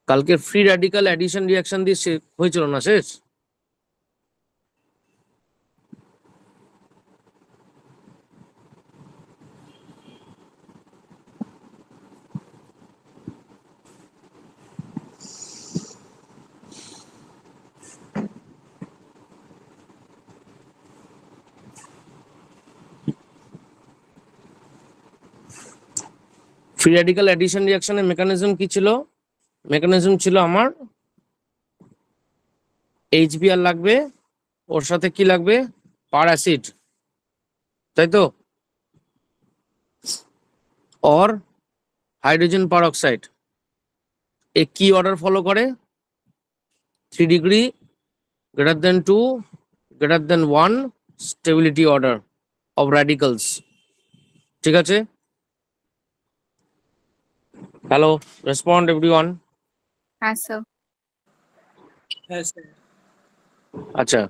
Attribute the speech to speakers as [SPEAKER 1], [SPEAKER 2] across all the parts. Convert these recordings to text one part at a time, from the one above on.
[SPEAKER 1] কালকে free radical addition reaction দিয়ে হয়েছিল না শেষ? ফ্রি র্যাডিক্যাল অ্যাডিশন রিঅ্যাকশনের মেকানিজম কি ছিল? মেকানিজম ছিল আমার HBr লাগবে, ওর সাথে কি লাগবে? পার অ্যাসিড, তাই তো? और হাইড্রোজেন পার অক্সাইড। এ কি অর্ডার ফলো করে? 3 degree greater than 2 greater than 1 stability order of radicals। ঠিক আছে? Hello, respond everyone.
[SPEAKER 2] হ্যাঁ স্যার।
[SPEAKER 1] আচ্ছা,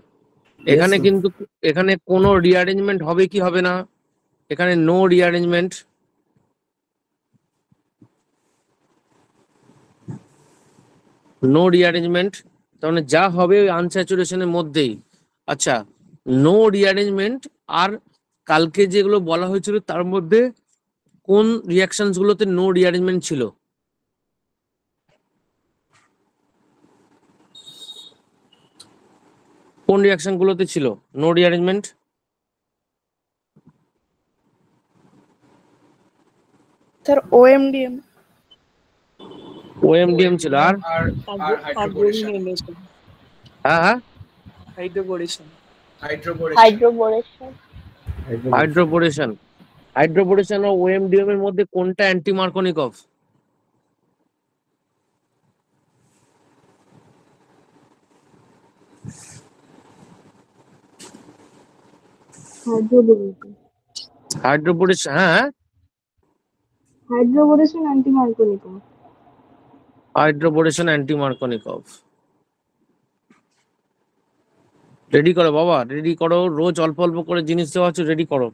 [SPEAKER 1] এখানে কিন্তু এখানে কোনো রিঅ্যারেঞ্জমেন্ট হবে কি হবে না? এখানে নো রিঅ্যারেঞ্জমেন্ট। নো রিঅ্যারেঞ্জমেন্ট, তার মানে যা হবে ওই আনস্যাচুরেশনের মধ্যেই। আচ্ছা, নো রিঅ্যারেঞ্জমেন্ট। আর কালকে যেগুলো বলা হয়েছিল তার মধ্যে কোন রিঅ্যাকশনস গুলোতে নো রিঅ্যারেঞ্জমেন্ট ছিল? কোন রিঅ্যাকশন গুলোতে ছিল no rearrangement?
[SPEAKER 3] Sir OMDM
[SPEAKER 1] OMDM ছিল। আর
[SPEAKER 4] হাইড্রোবোরেশন।
[SPEAKER 1] হ্যাঁ হ্যাঁ,
[SPEAKER 4] হাইড্রোবোরেশন।
[SPEAKER 3] হাইড্রোবোরেশন
[SPEAKER 1] হাইড্রোবোরেশন। হাইড্রোবোরেশন ও OMDM এর মধ্যে কোনটা অ্যান্টি মার্কনিকভ? হাইড্রোবোরেশন, হ্যাঁ
[SPEAKER 3] hydroboration anti Markovnikov.
[SPEAKER 1] Hydroboration anti Markovnikov. Ready করো বাবা, রেডি করো। রোজ অল্প অল্প করে জিনিস দেওয়া হচ্ছে, রেডি করো।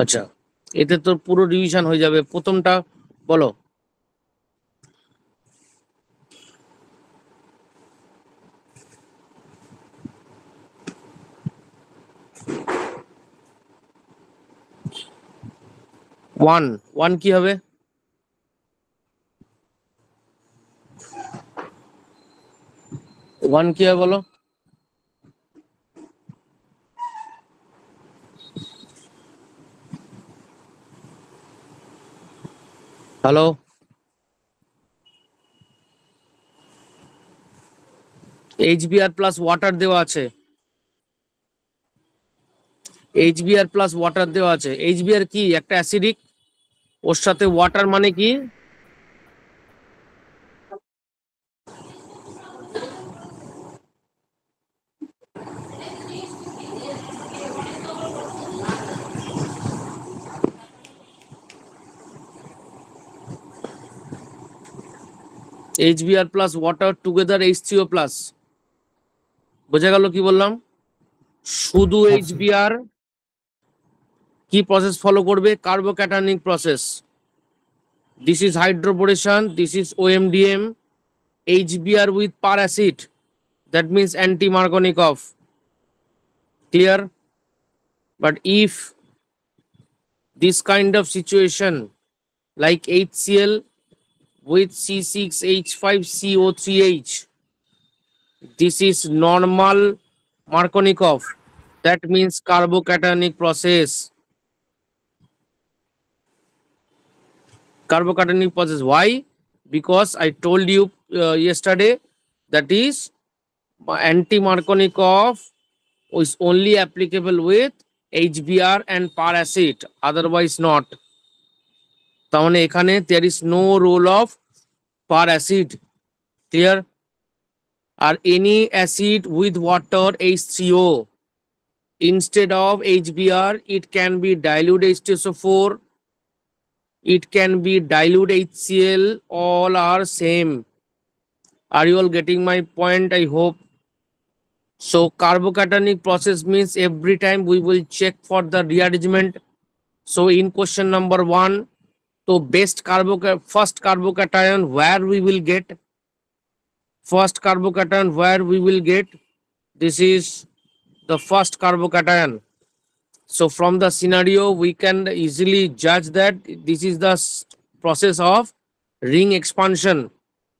[SPEAKER 1] আচ্ছা, এতে তো পুরো রিভিশন হয়ে যাবে। প্রথমটা বলো। ওয়ান ওয়ান কি হবে? ওয়ান কি হবে বলো? হ্যালো, HBr প্লাস ওয়াটার দেওয়া আছে। HBr প্লাস ওয়াটার দেওয়া আছে। HBr কি একটা অ্যাসিডিক, ওর সাথে ওয়াটার মানে কি? HBr plus water together H3O plus. বোঝা গেল কি বললাম? শুধু HBr কি প্রসেস ফলো করবে? Carbocationic process. This is hydroboration, this is OMDM। HBr with per acid, that means anti-Markovnikov. Clear? But if this kind of situation like HCl with C6H5CO3H, this is normal Markovnikov, that means carbocationic process. Carbocationic process. Why? Because I told you yesterday, that is anti-Markovnikov is only applicable with HBr and per acid, otherwise not. তার মানে এখানে there is no role of per acid. Clear? R any acid with water H3O instead of HBr, it can be dilute H2SO4, it can be dilute HCl, all are same. Are you all getting my point? I hope. So carbocationic process means every time we will check for the rearrangement. So in question number 1, so first carbocation where we will get, first carbocation where we will get, this is the first carbocation. So from the scenario we can easily judge that this is the process of ring expansion.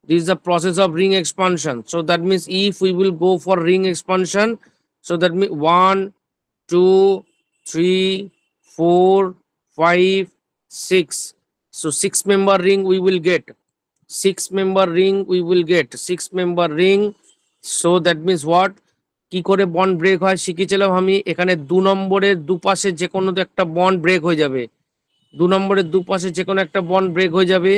[SPEAKER 1] This is the process of ring expansion. So that means if we will go for ring expansion, so that means 1, 2, 3, 4, 5, 6. So 6-member ring we will get. 6-member ring we will get. 6-member ring. So that means what? কি করে bond break হয় শিখেছিলাম আমি। এখানে 2 নম্বরের দুপাশে যে কোনো একটা বন্ড ব্রেক হয়ে যাবে। 2 নম্বরের দুপাশে যে কোনো একটা বন্ড ব্রেক হয়ে যাবে।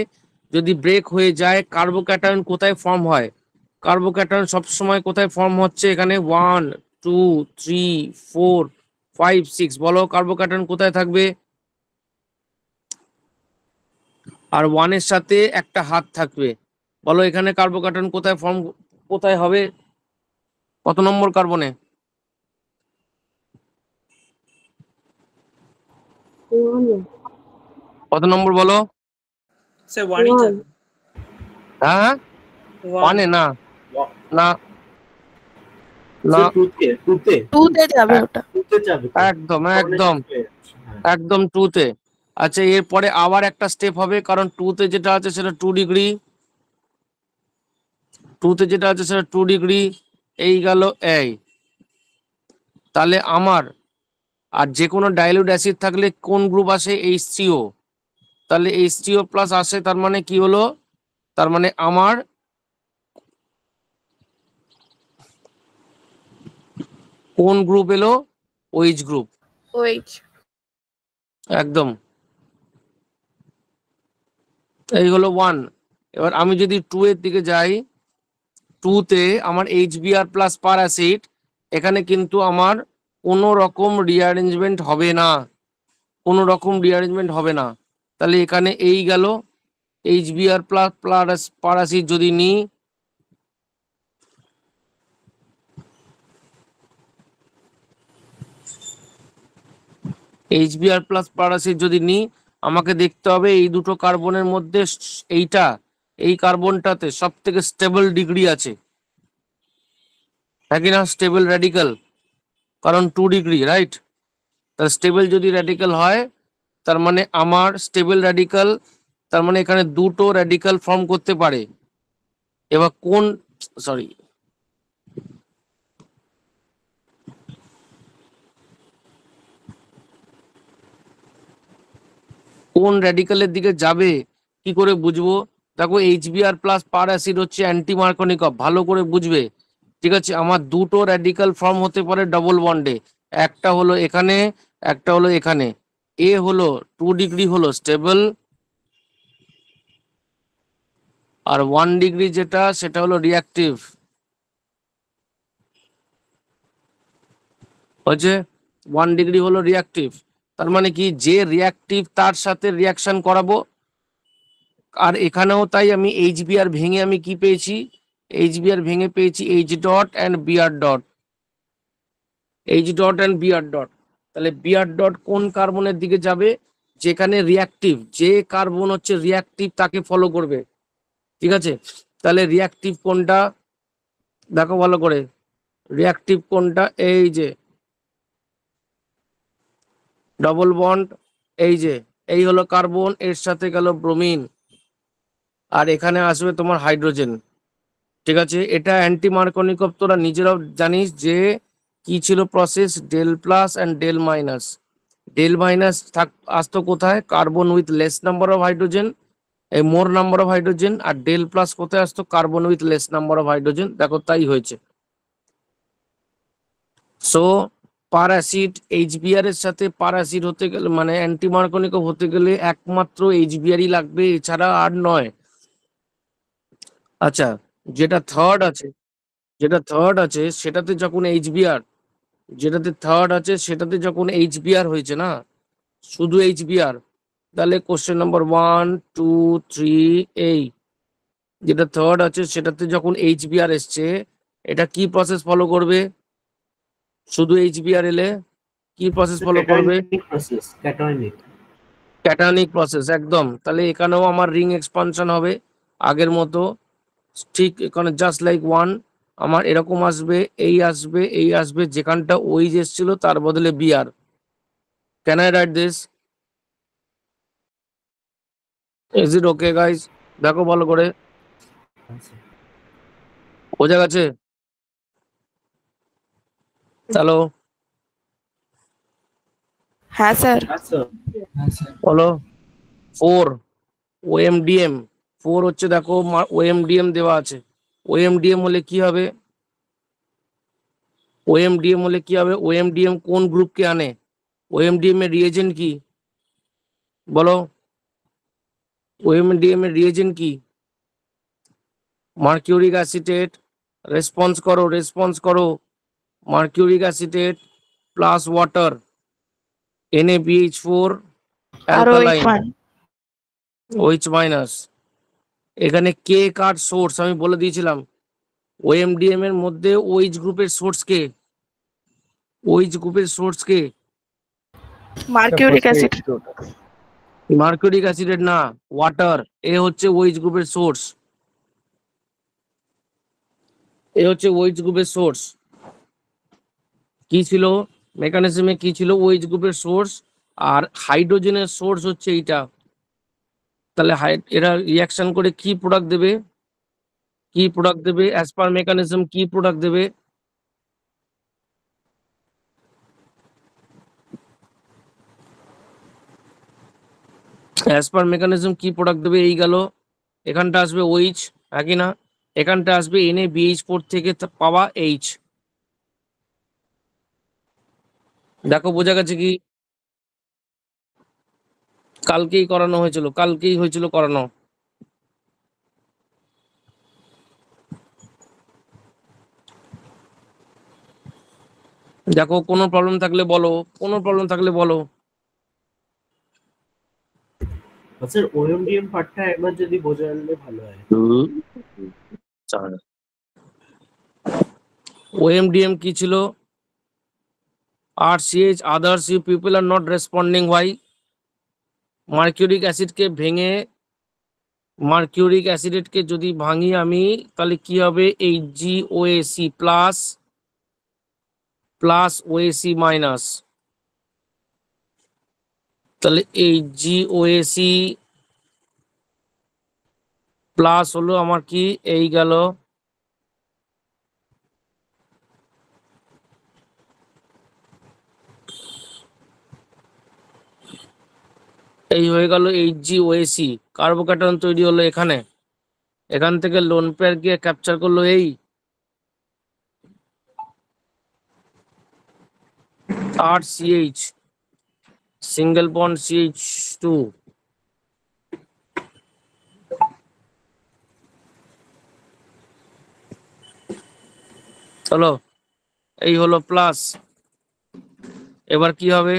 [SPEAKER 1] যদি ব্রেক হয়ে যায় কার্বোক্যাটায়ন কোথায় ফর্ম হয়? কার্বোক্যাটায়ন সবসময় কোথায় ফর্ম হচ্ছে? এখানে 1, 2, 3, 4, 5, 6। বলো কার্বোক্যাটায়ন কোথায় থাকবে? আর 1 এর সাথে একটা হাত থাকবে। বলো এখানে কার্বোক্যাটায়ন কোথায় ফর্ম কোথায় হবে? কত নম্বর কার্বনে? কত নম্বর বলো?
[SPEAKER 4] Sir, one is
[SPEAKER 1] হ্যাঁ 1 এ না না না,
[SPEAKER 3] টুতে যাবে ওটা।
[SPEAKER 1] একদম একদম একদম 2 তে। আচ্ছা এরপরে আবার একটা স্টেপ হবে, কারণ 2 তে যেটা আছে সেটা 2 ডিগ্রি, 2 তে যেটা আছে সেটা 2 ডিগ্রি। এই গেল এই, তাহলে আমার আর যে কোনো ডাইলিউট অ্যাসিড থাকলে কোন গ্রুপ আসে? H3O। তাহলে H3O প্লাস আসে, তার মানে কি হলো? তার মানে আমার কোন গ্রুপ এলো? OH group.
[SPEAKER 3] ওইচ।
[SPEAKER 1] একদম, এই হলো 1। এবার আমি যদি 2 এর দিকে যাই, 2 তে আমার HBr প্লাস পার অ্যাসিড, এখানে কিন্তু আমার কোনো রকম রিঅ্যারেঞ্জমেন্ট হবে না, কোনো রকম রিঅ্যারেঞ্জমেন্ট হবে না। তাহলে এখানে এই গেল HBr প্লাস পার অ্যাসিড যদি নিই, HBr প্লাস পার অ্যাসিড যদি নিই, আমাকে দেখতে হবে এই দুটো কার্বনের মধ্যে এইটা, এই কার্বনটাতে সব থেকে স্টেবল ডিগ্রি আছে, নাকি না? স্টেবল র্যাডিক্যাল, কারণ 2 ডিগ্রি, রাইট? তার স্টেবল যদি র্যাডিক্যাল হয়, তার মানে আমার স্টেবল র্যাডিক্যাল, তার মানে এখানে দুটো র্যাডিক্যাল ফর্ম করতে পারে। এবার কোন, সরি, কোন র্যাডিক্যালের দিকে যাবে কি করে বুঝবো? দেখো HBr প্লাস পার অ্যাসিড হচ্ছে অ্যান্টি মার্কনিকভ, ভালো করে বুঝবে, ঠিক আছে? আমার দুটো র্যাডিক্যাল ফর্ম হতে পারে ডবল বন্ডে, একটা হলো এখানে, একটা হলো এখানে। এ হলো 2 ডিগ্রি হলো স্টেবল, আর 1 ডিগ্রি যেটা সেটা হলো রিঅ্যাক্টিভ। হচ্ছে 1 ডিগ্রি হলো রিঅ্যাক্টিভ, তার মানে কি যে রিঅ্যাক্টিভ তার সাথে রিঅ্যাকশন করাবো। আর এখানেও তাই আমি HBr ভেঙে আমি কি পেয়েছি? HBr ভেঙে পেয়েছি H dot and Br dot, H dot and Br dot. তাহলে Br ডট কোন কার্বনের দিকে যাবে? যেখানে রিঅ্যাক্টিভ, যে কার্বন হচ্ছে রিঅ্যাক্টিভ তাকে ফলো করবে, ঠিক আছে? তাহলে রিঅ্যাক্টিভ কোনটা দেখো ভালো করে, রিঅ্যাক্টিভ কোনটা? এই যে ডবল বন্ড, এই যে এই হলো কার্বন, এর সাথে গেল ব্রোমিন, আর এখানে আসবে তোমার হাইড্রোজেন, ঠিক আছে? এটা অ্যান্টি মার্কনিকভ, তোরা নিজেরাও জানিস যে কি ছিল process, del plus and del minus. Del minus আসতো কোথায়? Carbon with less number of hydrogen, এই মোর নাম্বার অফ হাইড্রোজেন। আর ডেল প্লাস কোথায় আসতো? Carbon with less number of hydrogen. দেখো তাই হয়েছে। সো পার অ্যাসিড HBr এর সাথে পার অ্যাসিড হতে গেলে, মানে অ্যান্টি মার্কনিকভ হতে গেলে একমাত্র HBrই লাগবে, এছাড়া আর নয়। আচ্ছা, যেটা থার্ড আছে, যেটা থার্ড আছে সেটাতে যখন এইচবিআর, যেটাতে থার্ড আছে সেটাতে যখন এইচবিআর হয়েছে না, শুধু এইচবিআর, তাহলে কোশ্চেন নাম্বার 1 2 3 এই যেটা থার্ড আছে সেটাতে যখন এইচবিআর এসছে, এটা কি প্রসেস ফলো করবে? শুধু এইচবিআর এলে কি প্রসেস ফলো করবে? ক্যাটায়নিক প্রসেস, একদম। তাহলে এখানেও আমার রিং এক্সপানশন হবে আগের মতো, ঠিক এখানে জাস্ট লাইক ওয়ান আমার এরকম আসবে, এই আসবে, এই আসবে, যেখানটা ওইজ এসছিল তার বদলে BR. Can I write this? Is it okay guys? দেখো ভালো করে, বোঝা গেছে? হ্যালো,
[SPEAKER 3] হ্যাঁ স্যার।
[SPEAKER 1] বলো। 4 ওএমডিএম, 4 হচ্ছে, দেখো ওএমডিএম দেওয়া আছে। ওএমডিএম হলে কি হবে? ওএমডিএম হলে কি হবে? ওএমডিএম কোন গ্রুপকে আনে? ওএমডিএম এর রিএজেন্ট কি বলো? ওএমডিএম এর রিএজেন্ট কি? মার্কিউরিক অ্যাসিটেট, রেসপন্স করো, রেসপন্স করো। Mercuric acetate plus water, NaBH4
[SPEAKER 3] আর ওই
[SPEAKER 1] অ্যালকালাইন, OH মাইনাস। এখানে কে কার সোর্স আমি বলে দিয়েছিলাম। ওএমডিএম এর মধ্যে OH গ্রুপের সোর্স কে? OH গ্রুপের সোর্স কে?
[SPEAKER 3] Mercuric acid.
[SPEAKER 1] মার্কিউরিক অ্যাসিডের না, ওয়াটার। এ হচ্ছে OH গ্রুপের সোর্স, এ হচ্ছে OH গ্রুপের সোর্স। কি ছিল মেকানিজমে, কি ছিল? OH গ্রুপের সোর্স, আর হাইড্রোজেনের সোর্স হচ্ছে এইটা। তাহলে এরা রিয়াকশন করে কি প্রোডাক্ট দেবে? কি প্রোডাক্ট দেবে অ্যাজ পার মেকানিজম? কি প্রোডাক্ট দেবে? অ্যাজ পার মেকানিজম কি প্রোডাক্ট দেবে? এই গেল, এখানটা আসবে OH, একই না? এখানটা আসবে NaBH4 থেকে পাওয়া H। দেখো বোঝা গেছে কি? কালকেই করানো হয়েছিল, কালকেই হয়েছিল করানো। দেখো কোনো প্রবলেম থাকলে বলো, কোনো প্রবলেম থাকলে বলো।
[SPEAKER 2] স্যার ওএমডিএম পার্টটা একবার যদি বোঝালে ভালো হয়।
[SPEAKER 1] ওএমডিএম কি ছিল? RCH, others you people are not responding, why? Mercuric অ্যাসিডকে ভেঙে, মার্কিউরিক অ্যাসিডকে যদি ভাঙি আমি, তাহলে কি হবে? HgOAC plus, plus OAC minus. তাহলে HgOAC প্লাস হলো আমার কি? এই গেল, এই হয়ে গেল HgOAC। কার্বোক্যাটায়ন তৈরি হলো এখানে, এখান থেকে লোন পেয়ার গিয়ে ক্যাপচার করলো এই RCH, সিঙ্গেল বন্ড CH2। চলো, এই হলো প্লাস। এবার কি হবে?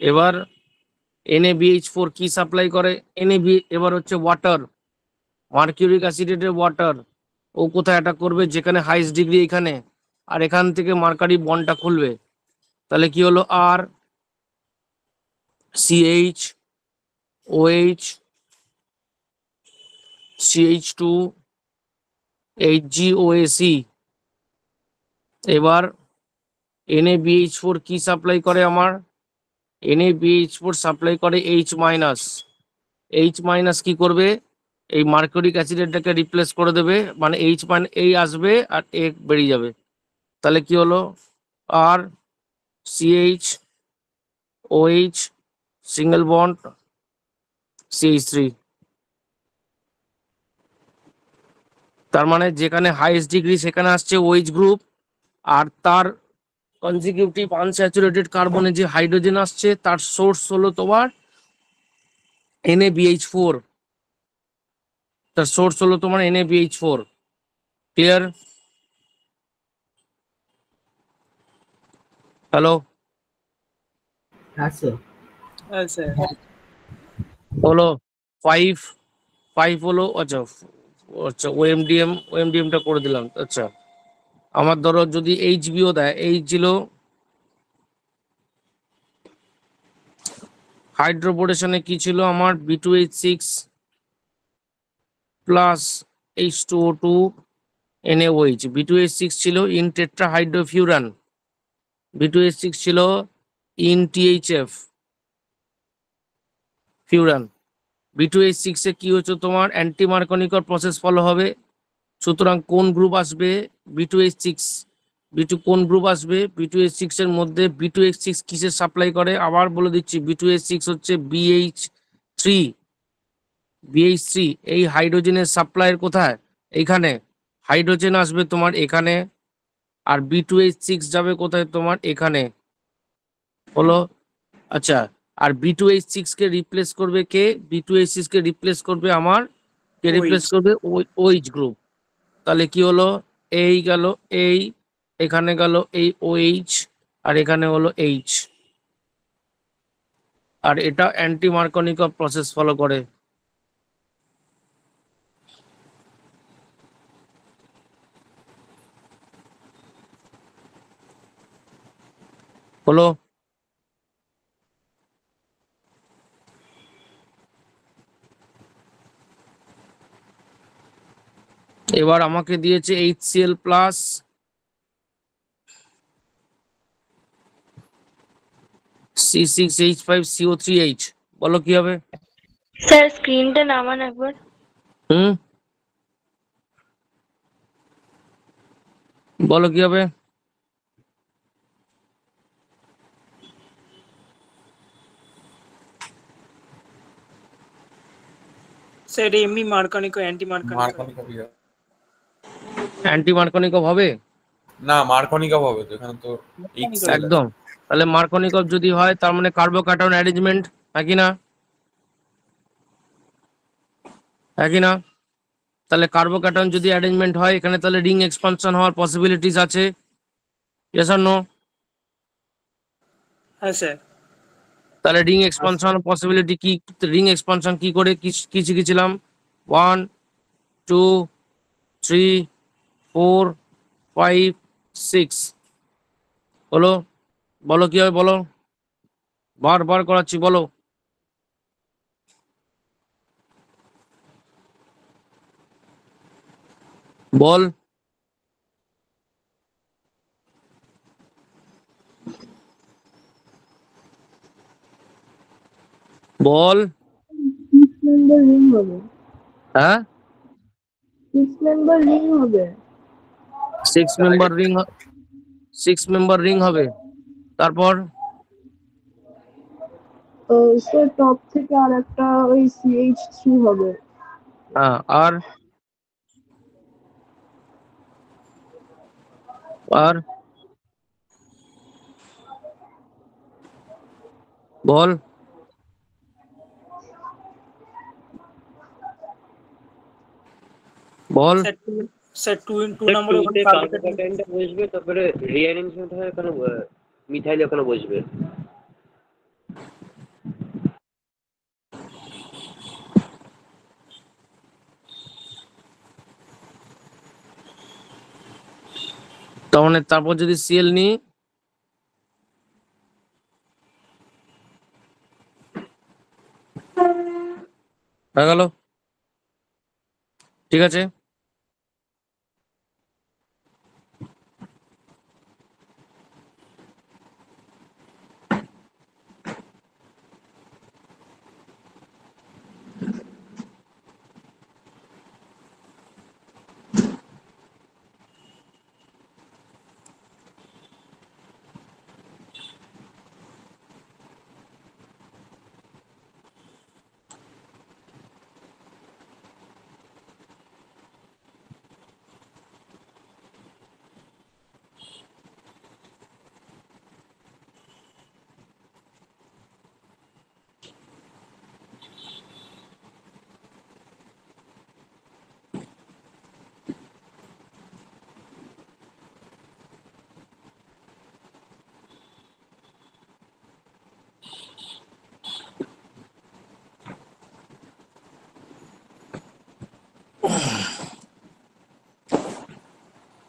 [SPEAKER 1] এবার NaBH4 কি সাপ্লাই করে? এবার হচ্ছে ওয়াটার, মার্কিউরিক অ্যাসিডেটের ওয়াটার। ও কোথায় অ্যাটাক করবে? যেখানে হাইস্ট ডিগ্রি এখানে, আর এখান থেকে মার্কারি বন্ডটা খুলবে। তাহলে কি হলো? আর CH OH CH2 HgOAC। এবার NaBH4 কি সাপ্লাই করে আমার? NaBH4 সাপ্লাই করে H মাইনাস। H মাইনাস কি করবে? এই মার্কিউরিক অ্যাসিডেরটাকে রিপ্লেস করে দেবে, মানে H মানে এই আসবে আর এ বেরিয়ে যাবে। তাহলে কি হলো? আর CH OH single bond CH3। তার মানে যেখানে হাইয়েস্ট ডিগ্রি সেখানে আসছে OH গ্রুপ, আর তার কনজিকিউটিভ আনস্যাচুরেটেড কার্বনে যে হাইড্রোজেন আসছে তার সোর্স হলো তোমার NaBH4, তার সোর্স হলো তোমার NaBH4। ক্লিয়ার? হ্যালো,
[SPEAKER 2] হ্যাঁ স্যার।
[SPEAKER 4] Yes, sir.
[SPEAKER 1] হলো 5 হলো, আচ্ছা আচ্ছা ওএমডিএমটা করে দিলাম। আচ্ছা, আমার ধরো যদি এইচবিও দেয়, এইচ ছিল হাইড্রোবোরেশনে কি ছিল আমার, B2H6 plus H2O2 NaOH। B2H6 ছিল ইন টেট্রাহাইড্রোফিউরান, B2H6 ছিল ইন THF ফিউরান। B2H6 এ কি হচ্ছে তোমার অ্যান্টি মার্কনিকর প্রসেস ফলো হবে, সুতরাং কোন গ্রুপ আসবে, B2H6, কোন গ্রুপ আসবে B2H6 এর মধ্যে, B2H6 কিসের সাপ্লাই করে আবার বলে দিচ্ছি, B2H6 হচ্ছে BH3 এই হাইড্রোজেনের সাপ্লাইয়ের কোথায়, এইখানে হাইড্রোজেন আসবে তোমার এখানে, আর B2H6 যাবে কোথায় তোমার এখানে, হলো। আচ্ছা, আর B2H6 কে রিপ্লেস করবে কে, B2H6 কে রিপ্লেস করবে আমার, কে রিপ্লেস
[SPEAKER 4] OH.
[SPEAKER 1] করবে OH গ্রুপ। তাহলে কি হলো, এই গেল এই, এখানে গেল এই OH, আর এখানে হলো H, আর এটা অ্যান্টি মার্কনিকর প্রসেস ফলো করে। হলো, এবার আমাকে দিয়েছে HCl প্লাস C6H5CO3H, বলো কি হবে?
[SPEAKER 3] স্যার স্ক্রিনটা নামান একবার।
[SPEAKER 1] হুম, বলো কি হবে?
[SPEAKER 4] Sir, এমনি মার্কনিকো অ্যান্টি মার্কনিকো।
[SPEAKER 5] মার্কনিকভ হবে।
[SPEAKER 1] অ্যান্টি মার্কনিকভ হবে?
[SPEAKER 5] না, মার্কনিকভ হবে তো, এখানে তো HCl আছে।
[SPEAKER 1] একদম। তাহলে মার্কনিকভ যদি হয় তার মানে কার্বোক্যাটায়ন অ্যারেঞ্জমেন্ট, একই না? একই না? তাহলে কার্বোক্যাটায়ন যদি অ্যারেঞ্জমেন্ট হয় এখানে, তাহলে রিং এক্সপানশন হওয়ার পসিবিলিটিস আছে, ইয়েস অর নো?
[SPEAKER 4] হ্যাঁ স্যার।
[SPEAKER 1] তাহলে রিং এক্সপানশন পসিবিলিটি কি, রিং এক্সপানশন কি করে কি শিখেছিলাম, 1 2 3 4 5 6, হলো। বলো কি হবে, বলো, বারবার করাচ্ছি, বলো। বল, বল।
[SPEAKER 3] 6 মেম্বার রিং হবে।
[SPEAKER 1] হ্যাঁ,
[SPEAKER 3] 6 মেম্বার রিং হবে।
[SPEAKER 1] 6 মেম্বার রিং হবে। তারপর
[SPEAKER 3] স্যার টপ থেকে আর একটা ওই CH3 হবে।
[SPEAKER 1] হ্যাঁ, আর আর বল, বল।
[SPEAKER 4] স্যার 2 নম্বরে ওখানে
[SPEAKER 6] কার্বোক্যাটায়নটা বসবে, তারপরে রিঅ্যারেঞ্জমেন্ট হয়ে ওখানে মিথাইল ওখানে বসবে।
[SPEAKER 1] তার মানে তারপর যদি সিএল নিই, হয়ে গেল, ঠিক আছে।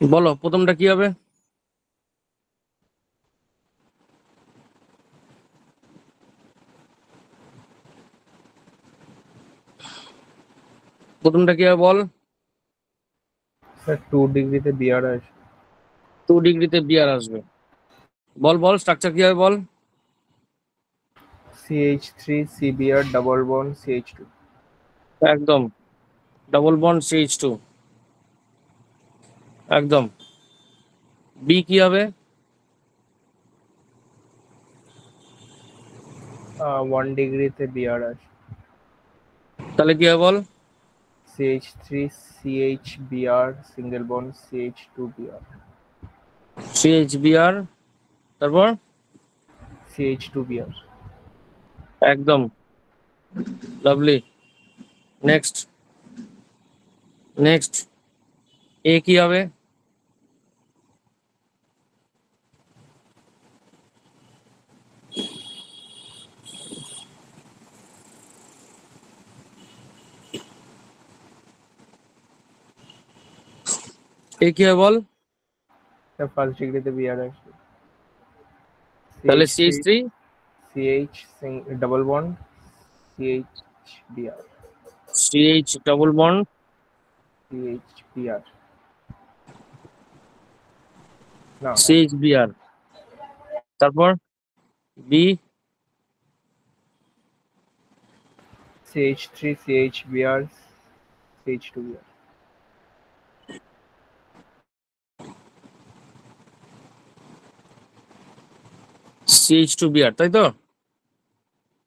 [SPEAKER 1] বলো প্রথমটা কি হবে? প্রথমটা কি হবে বল?
[SPEAKER 7] স্যার 2 ডিগ্রিতে বিয়ার আসবে।
[SPEAKER 1] 2 ডিগ্রিতে বিয়ার আসবে। বল বল স্ট্রাকচার কি হবে বল?
[SPEAKER 7] CH3 CBr double bond CH2।
[SPEAKER 1] একদম, ডাবল বন্ড CH2, একদম। বি কি হবে?
[SPEAKER 7] 1 ডিগ্রিতে বিয়ার আসবে।
[SPEAKER 1] তাহলে কি হবে বল?
[SPEAKER 7] CH3 CHBr single bond CH2Br।
[SPEAKER 1] CHBr, তারপর
[SPEAKER 7] CH2Br।
[SPEAKER 1] একদম, লাভলি। নেক্সট, নেক্সট এ কি হবে? এ কি হবে বল?
[SPEAKER 7] স্যার 1 ডিগ্রিতে বিয়ার আসবে।
[SPEAKER 1] তাহলে CH3
[SPEAKER 7] CH double bond CHBr
[SPEAKER 1] CH double bond
[SPEAKER 7] CHBr। না
[SPEAKER 1] CHBr, তারপর B
[SPEAKER 7] CH3 CHBr CH2Br।
[SPEAKER 1] CH2Br, তাই তো?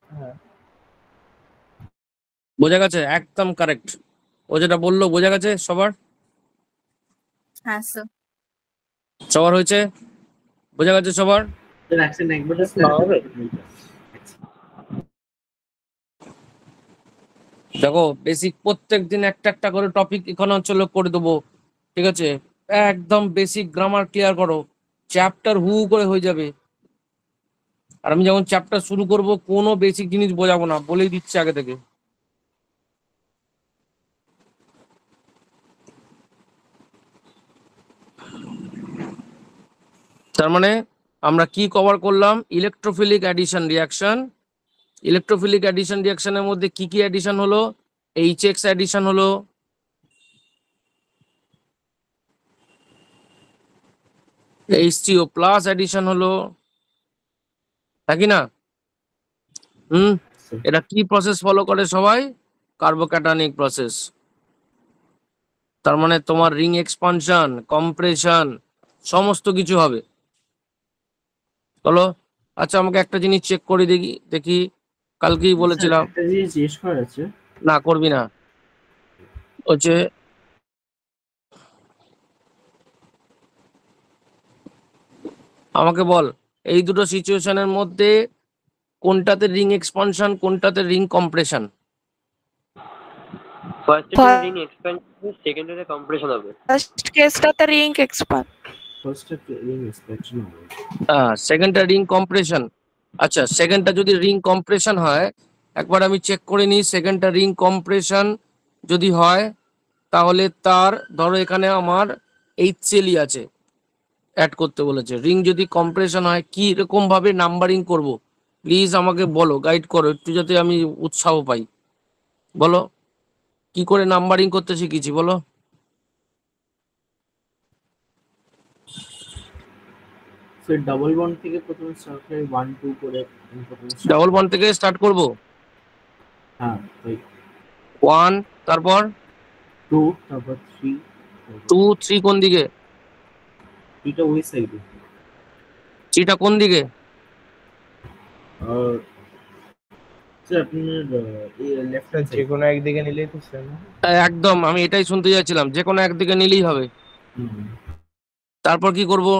[SPEAKER 7] হ্যাঁ
[SPEAKER 1] বোঝা গেছে? একদম কারেক্ট। ও যেটা বললো বোঝা গেছে সবার?
[SPEAKER 8] হ্যাঁ স্যার।
[SPEAKER 1] সবার হয়েছে? বোঝা গেছে সবার?
[SPEAKER 2] স্যার অ্যাকশন একবার
[SPEAKER 6] হবে।
[SPEAKER 1] দেখো বেসিক প্রত্যেক দিন একটা একটা করে টপিক এখানে হচ্ছে করে দেবো, ঠিক আছে? একদম বেসিক গ্রামার ক্লিয়ার করো, চ্যাপ্টার হু করে হয়ে যাবে। আর আমি যখন চ্যাপ্টার শুরু করব কোনো বেসিক জিনিস বোঝাবো না, বলেই দিচ্ছি আগে থেকে। তার মানে আমরা কি কভার করলাম? Electrophilic addition reaction. Electrophilic addition রিয়াকশনের মধ্যে কি কি অ্যাডিশন হলো? HX অ্যাডিশন হলো, HCO প্লাস অ্যাডিশন হলো, নাকি না? এটা কি প্রসেস ফলো করে সবাই? Carbocationic process. তার মানে তোমার রিং এক্সপানশন, কম্প্রেশন সমস্ত কিছু হবে। চলো, আচ্ছা আমাকে একটা জিনিস চেক করে দেখি দেখি কালকেই বলেছিলাম।
[SPEAKER 2] একটা জিনিস জিজ্ঞেস করার আছে।
[SPEAKER 1] না করবি না, হচ্ছে আমাকে বল এই দুটো সিচুয়েশনের মধ্যে কোনটাতে রিং এক্সপানশন, কোনটাতে রিং কম্প্রেশন?
[SPEAKER 6] ফার্স্টে রিং এক্সপেনশন, সেকেন্ডে কম্প্রেশন হবে।
[SPEAKER 8] ফার্স্ট কেসটাতে ring expand.
[SPEAKER 2] First ring expansion হবে।
[SPEAKER 1] সেকেন্ডটা রিং কম্প্রেশন। আচ্ছা সেকেন্ডটা যদি রিং কম্প্রেশন হয়, একবার আমি চেক করে নিই। সেকেন্ডটা রিং কম্প্রেশন যদি হয় তাহলে তার ধরো এখানে আমার HCl আছে, অ্যাড করতে বলেছে। রিং যদি কম্প্রেশন হয় কি রকম ভাবে নাম্বারিং করব প্লিজ আমাকে বলো, গাইড করো একটু যাতে আমি উৎসাহ পাই। বলো কি করে নাম্বারিং করতে শিখেছি বলো?
[SPEAKER 2] স্যার ডাবল বন্ড থেকে প্রথমে স্টার্ট হয় 1 2 করে প্রথমে
[SPEAKER 1] ডাবল বন্ড থেকে স্টার্ট করব।
[SPEAKER 2] হ্যাঁ ওই
[SPEAKER 1] 1, তারপর
[SPEAKER 2] 2 তারপর 3
[SPEAKER 1] 2 3 কোন দিকে?
[SPEAKER 2] এটা ওই সাইডে।
[SPEAKER 1] 3টা কোন দিকে?
[SPEAKER 2] আর স্যার আপনার লেফট হ্যান্ড
[SPEAKER 7] যে কোনো একদিকে নিলেই তো সেম।
[SPEAKER 1] একদম, আমি এটাই শুনতে যাচ্ছিলাম, যে কোনো একদিকে নিলেই হবে। তারপর কি করব?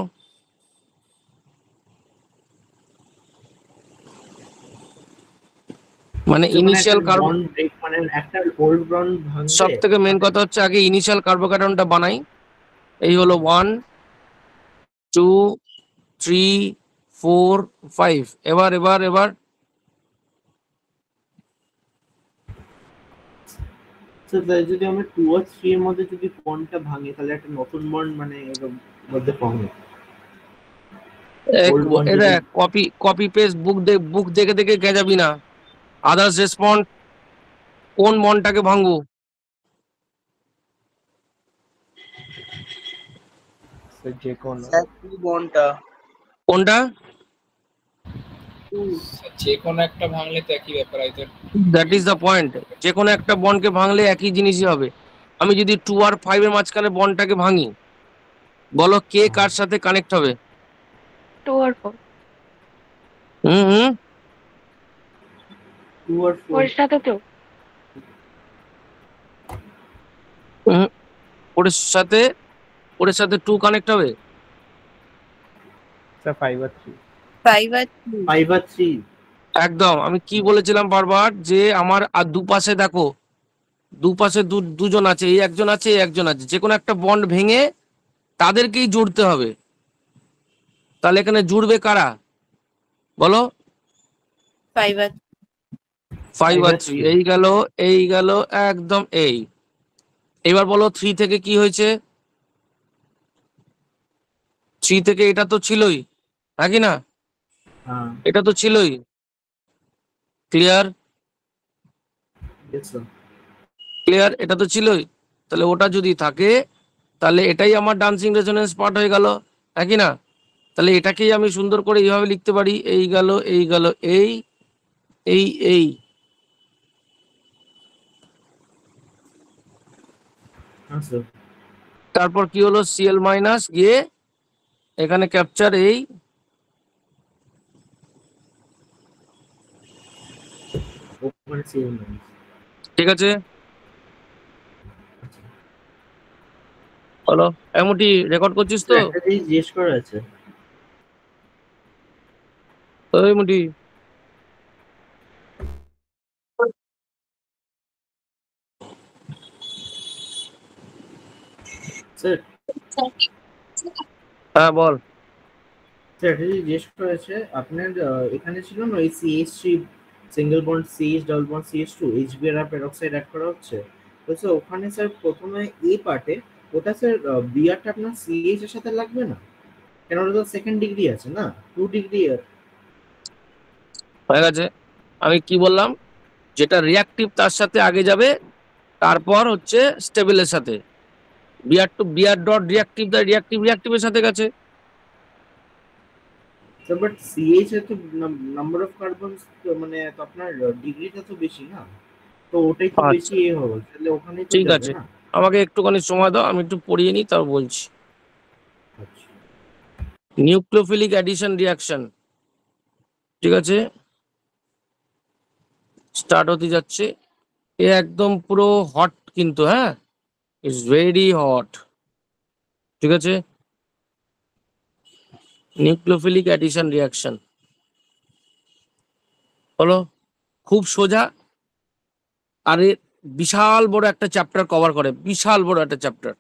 [SPEAKER 1] মানে ইনিশিয়াল কার্বন,
[SPEAKER 2] মানে একটা ওল্ড বন্ড ভাঙবে।
[SPEAKER 1] সব থেকে মেন কথা হচ্ছে আগে ইনিশিয়াল কার্বোক্যাটায়নটা বানাই। এই হলো 1 2 3 4 5। এবার এবার এবার
[SPEAKER 2] আচ্ছা তাই যদি আমরা 2 আর 3 এর মধ্যে যদি বন্ডটা ভাঙি তাহলে একটা নতুন বন্ড মানে এর মধ্যে ফর্ম হবে। Old bond
[SPEAKER 1] এটা
[SPEAKER 2] যদি-
[SPEAKER 1] কপি কপি পেস্ট বুক দেখে দেখে গেজাবি না। আদার্স রেসপন্ড, কোন বন্ডটাকে ভাঙবো?
[SPEAKER 7] স্যার যে কোনো
[SPEAKER 6] বনটা
[SPEAKER 1] কোনটা?
[SPEAKER 5] যে কোনো একটা ভাঙলে তো একই ব্যাপার হয়তো।
[SPEAKER 1] That is the point. যে কোনো একটা বন্ডকে ভাঙলে একই জিনিসই হবে। আমি যদি 2 আর 5 এর মাঝখানে বন্ডটাকে ভাঙি, বলো কে কার সাথে কানেক্ট হবে?
[SPEAKER 8] 2 or 4
[SPEAKER 1] হুম
[SPEAKER 2] 2 আর 4
[SPEAKER 8] ওর সাথে তো
[SPEAKER 1] হুম, ওর সাথে 2 কানেক্ট হবে।
[SPEAKER 7] স্যার 5 আর 3
[SPEAKER 8] 5 আর
[SPEAKER 2] 5 আর 3
[SPEAKER 1] একদম। আমি কি বলেছিলাম বারবার যে আমার আর দুপাশে দেখো, দুপাশে দুজন আছে, এই একজন আছে, এই একজন আছে, যে কোনো একটা বন্ড ভেঙে তাদেরকেই জুড়তে হবে। তাহলে এখানে জুড়বে কারা বলো?
[SPEAKER 8] 5 আর
[SPEAKER 1] 5 আর 3
[SPEAKER 2] 3
[SPEAKER 1] এই গেল একদম এই। এবার বলো 3 থেকে কি হয়েছে? 3 থেকে এটা তো ছিলই, নাকি না?
[SPEAKER 2] হ্যাঁ
[SPEAKER 1] এটা তো ছিলই। ক্লিয়ার?
[SPEAKER 2] yes sir
[SPEAKER 1] ক্লিয়ার, এটা তো ছিলই। তাহলে ওটা যদি থাকে তাহলে এটাই আমার ডান্সিং রেজোনেন্স পার্ট হয়ে গেল, নাকি না? তাহলে এটাকেই আমি সুন্দর করে এইভাবে লিখতে পারি, এই গেল এই গেল এই এই এই।
[SPEAKER 2] হ্যাঁ স্যার
[SPEAKER 1] তারপর কি হলো? সিএল মাইনাস গিয়ে এখানে ক্যাপচার এই,
[SPEAKER 2] ওখানে সেভ নাই
[SPEAKER 1] ঠিক আছে? বলো এমনটি রেকর্ড করছিস তো?
[SPEAKER 2] একটা জিনিস জিজ্ঞেস করা আছে
[SPEAKER 1] ওই মুটি
[SPEAKER 2] স্যার
[SPEAKER 1] হ্যাঁ বল।
[SPEAKER 2] স্যার একটা জিনিস জিজ্ঞেস করা আছে আপনার এখানে ছিল না ওই CH3 single bond CH double bond CH2 HBr আর পেরক্সাইড অ্যাড করা হচ্ছে তো স্যার ওখানে স্যার প্রথমে এই পার্টে ওটা স্যার বিআরটা আপনার CH এর সাথে লাগবে না কেন ওটা তো সেকেন্ড ডিগ্রি আছে না 2 ডিগ্রি
[SPEAKER 1] হয়ে গেছে। আমি কি বললাম? যেটা রিয়াক্টিভ তার সাথে আগে যাবে, তারপর হচ্ছে স্টেবলের সাথে। বিআর ডট রিয়াক্টিভ, দা রিয়াক্টিভের সাথে গেছে।
[SPEAKER 2] স্যার বাট CH এর তো নাম্বার অফ কার্বনস মানে তো আপনার ডিগ্রিটা তো বেশি না তো ওটাই তো
[SPEAKER 1] আচ্ছা।
[SPEAKER 2] বেশি হবে তাহলে ওখানেই তো
[SPEAKER 1] ঠিক
[SPEAKER 2] যাবে
[SPEAKER 1] আছে,
[SPEAKER 2] না
[SPEAKER 1] আমাকে একটুখানি সময় দাও, আমি একটু পড়িয়ে নিই, তার বলছি।
[SPEAKER 2] আচ্ছা
[SPEAKER 1] নিউক্লিওফিলিক অ্যাডিশন রিয়াকশন, ঠিক আছে, স্টার্ট হতে যাচ্ছে। এ একদম পুরো হট কিন্তু, হ্যাঁ, ইটস ভেরি হট, ঠিক আছে। নিউক্লিওফিলিক অ্যাডিশন রিয়াকশন হলো খুব সোজা, আর এ বিশাল বড় একটা চ্যাপ্টার কভার করে, বিশাল বড় একটা চ্যাপ্টার।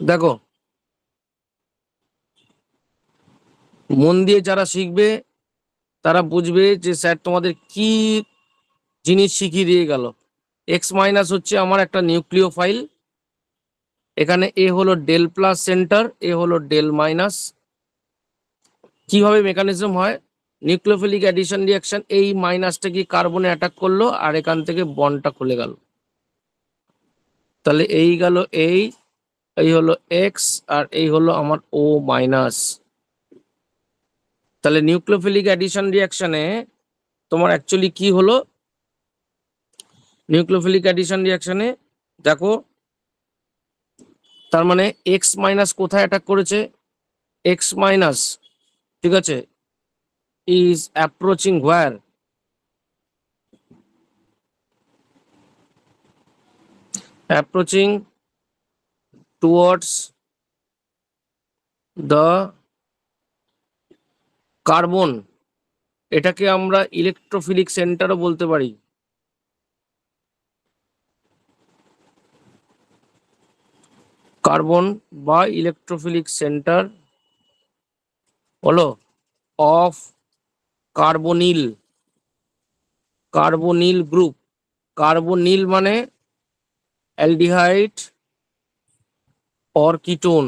[SPEAKER 1] দেখো মন দিয়ে যারা শিখবে তারা বুঝবে যে স্যার তোমাদের কি জিনিস শিখিয়ে দিয়ে গেল। এক্স মাইনাস হচ্ছে আমার একটা নিউক্লিও ফাইল, এখানে এ হলো ডেল প্লাস সেন্টার, এ হলো ডেল মাইনাস। কিভাবে মেকানিজম হয়? নিউক্লিওফিলিক অ্যাডিশন রিঅ্যাকশন, এই মাইনাসটা কি কার্বনে অ্যাটাক করলো আর এখান থেকে বন্ডটা খুলে গেল, তাহলে এই গেল এই হলো এক্স আর এই হলো আমার ও মাইনাস। তাহলে নিউক্লিওফিলিক অ্যাডিশন রিঅ্যাকশনে তোমার অ্যাকচুয়ালি কি হলো? নিউক্লিওফিলিক অ্যাডিশন রিঅ্যাকশনে দেখো, তার মানে এক্স মাইনাস কোথায় অ্যাটাক করেছে? এক্স মাইনাস, ঠিক আছে, is approaching where? Approaching towards the carbon. এটাকে আমরা ইলেকট্রোফিলিক সেন্টারও বলতে পারি। কার্বন বা ইলেকট্রোফিলিক সেন্টার হলো অফ কার্বনিল গ্রুপ। কার্বনিল মানে অ্যালডিহাইড অর কিটোন,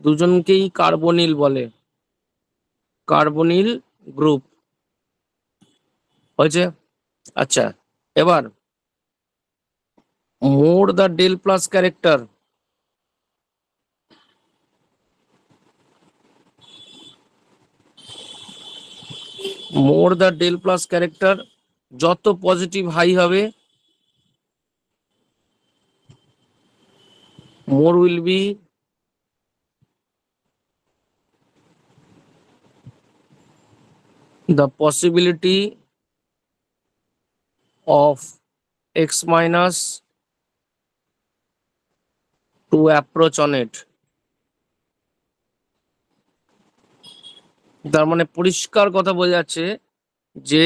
[SPEAKER 1] দুজনকেই কার্বনিল বলে, কার্বনিল গ্রুপ হয়েছে। আচ্ছা, এবার more the del plus character, more the del plus character, যত পজিটিভ হাই হবে more will be the possibility of x minus to approach on it। তার মানে পরিষ্কার কথা বোঝা যাচ্ছে যে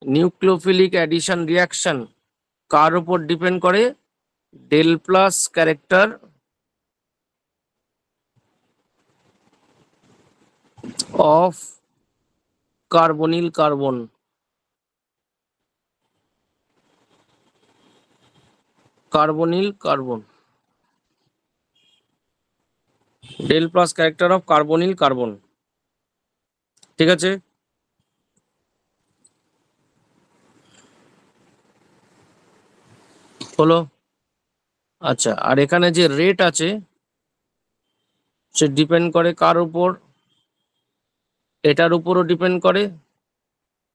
[SPEAKER 1] নিউক্লিওফিলিক অ্যাডিশন রিয়াকশন কার উপর ডিপেন্ড করে, del plus character of carbonyl carbon. Carbonyl carbon, del plus character of carbonyl carbon, ঠিক আছে। হলো। আচ্ছা, আর এখানে যে রেট আছে সে ডিপেন্ড করে কার উপর, এটার উপরও ডিপেন্ড করে,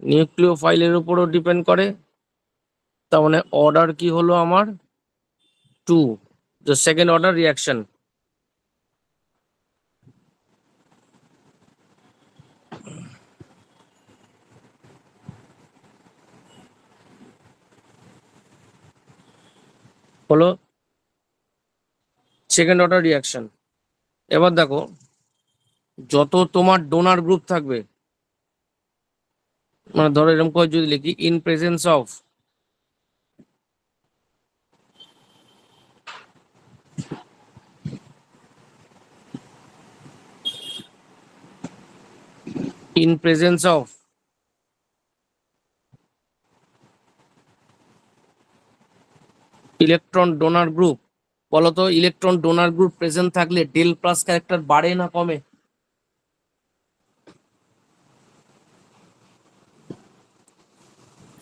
[SPEAKER 1] নিউক্লিওফাইলের উপরও ডিপেন্ড করে। তার মানে অর্ডার কি হলো আমার 2, দ্য সেকেন্ড অর্ডার রিয়াকশন। হলো সেকেন্ড অর্ডার রিয়াকশন। এবার দেখো, যত তোমার ডোনার গ্রুপ থাকবে, মানে ধরো এরকম করে যদি লিখি in presence of in presence of electron donor group, বলতো ইলেকট্রন ডোনার গ্রুপ প্রেজেন্ট থাকলে ডেল প্লাস ক্যারেক্টার বাড়ে না কমে?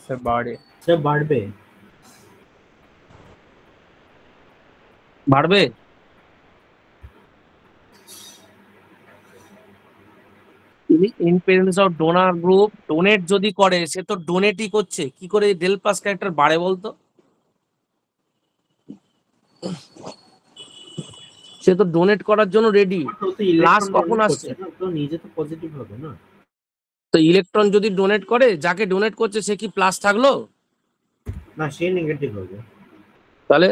[SPEAKER 7] স্যার বাড়ে।
[SPEAKER 2] স্যার বাড়বে।
[SPEAKER 1] বাড়বে। In presence of donor group, donate যদি করে, সে তো ডোনেটই করছে, কি করে ডেল প্লাস ক্যারেক্টার বাড়ে বলতো? সে তো ডোনেট করার জন্য রেডি।
[SPEAKER 2] তো
[SPEAKER 1] প্লাস
[SPEAKER 2] ইলেকট্রন
[SPEAKER 1] কখন
[SPEAKER 2] ডোনেট
[SPEAKER 1] আসছে?
[SPEAKER 2] করছে না, তো নিজে তো পজিটিভ হবে না।
[SPEAKER 1] তো ইলেকট্রন যদি ডোনেট করে, যাকে ডোনেট করছে সে কি প্লাস থাকলো?
[SPEAKER 2] না, সে নেগেটিভ হবে।
[SPEAKER 1] তাহলে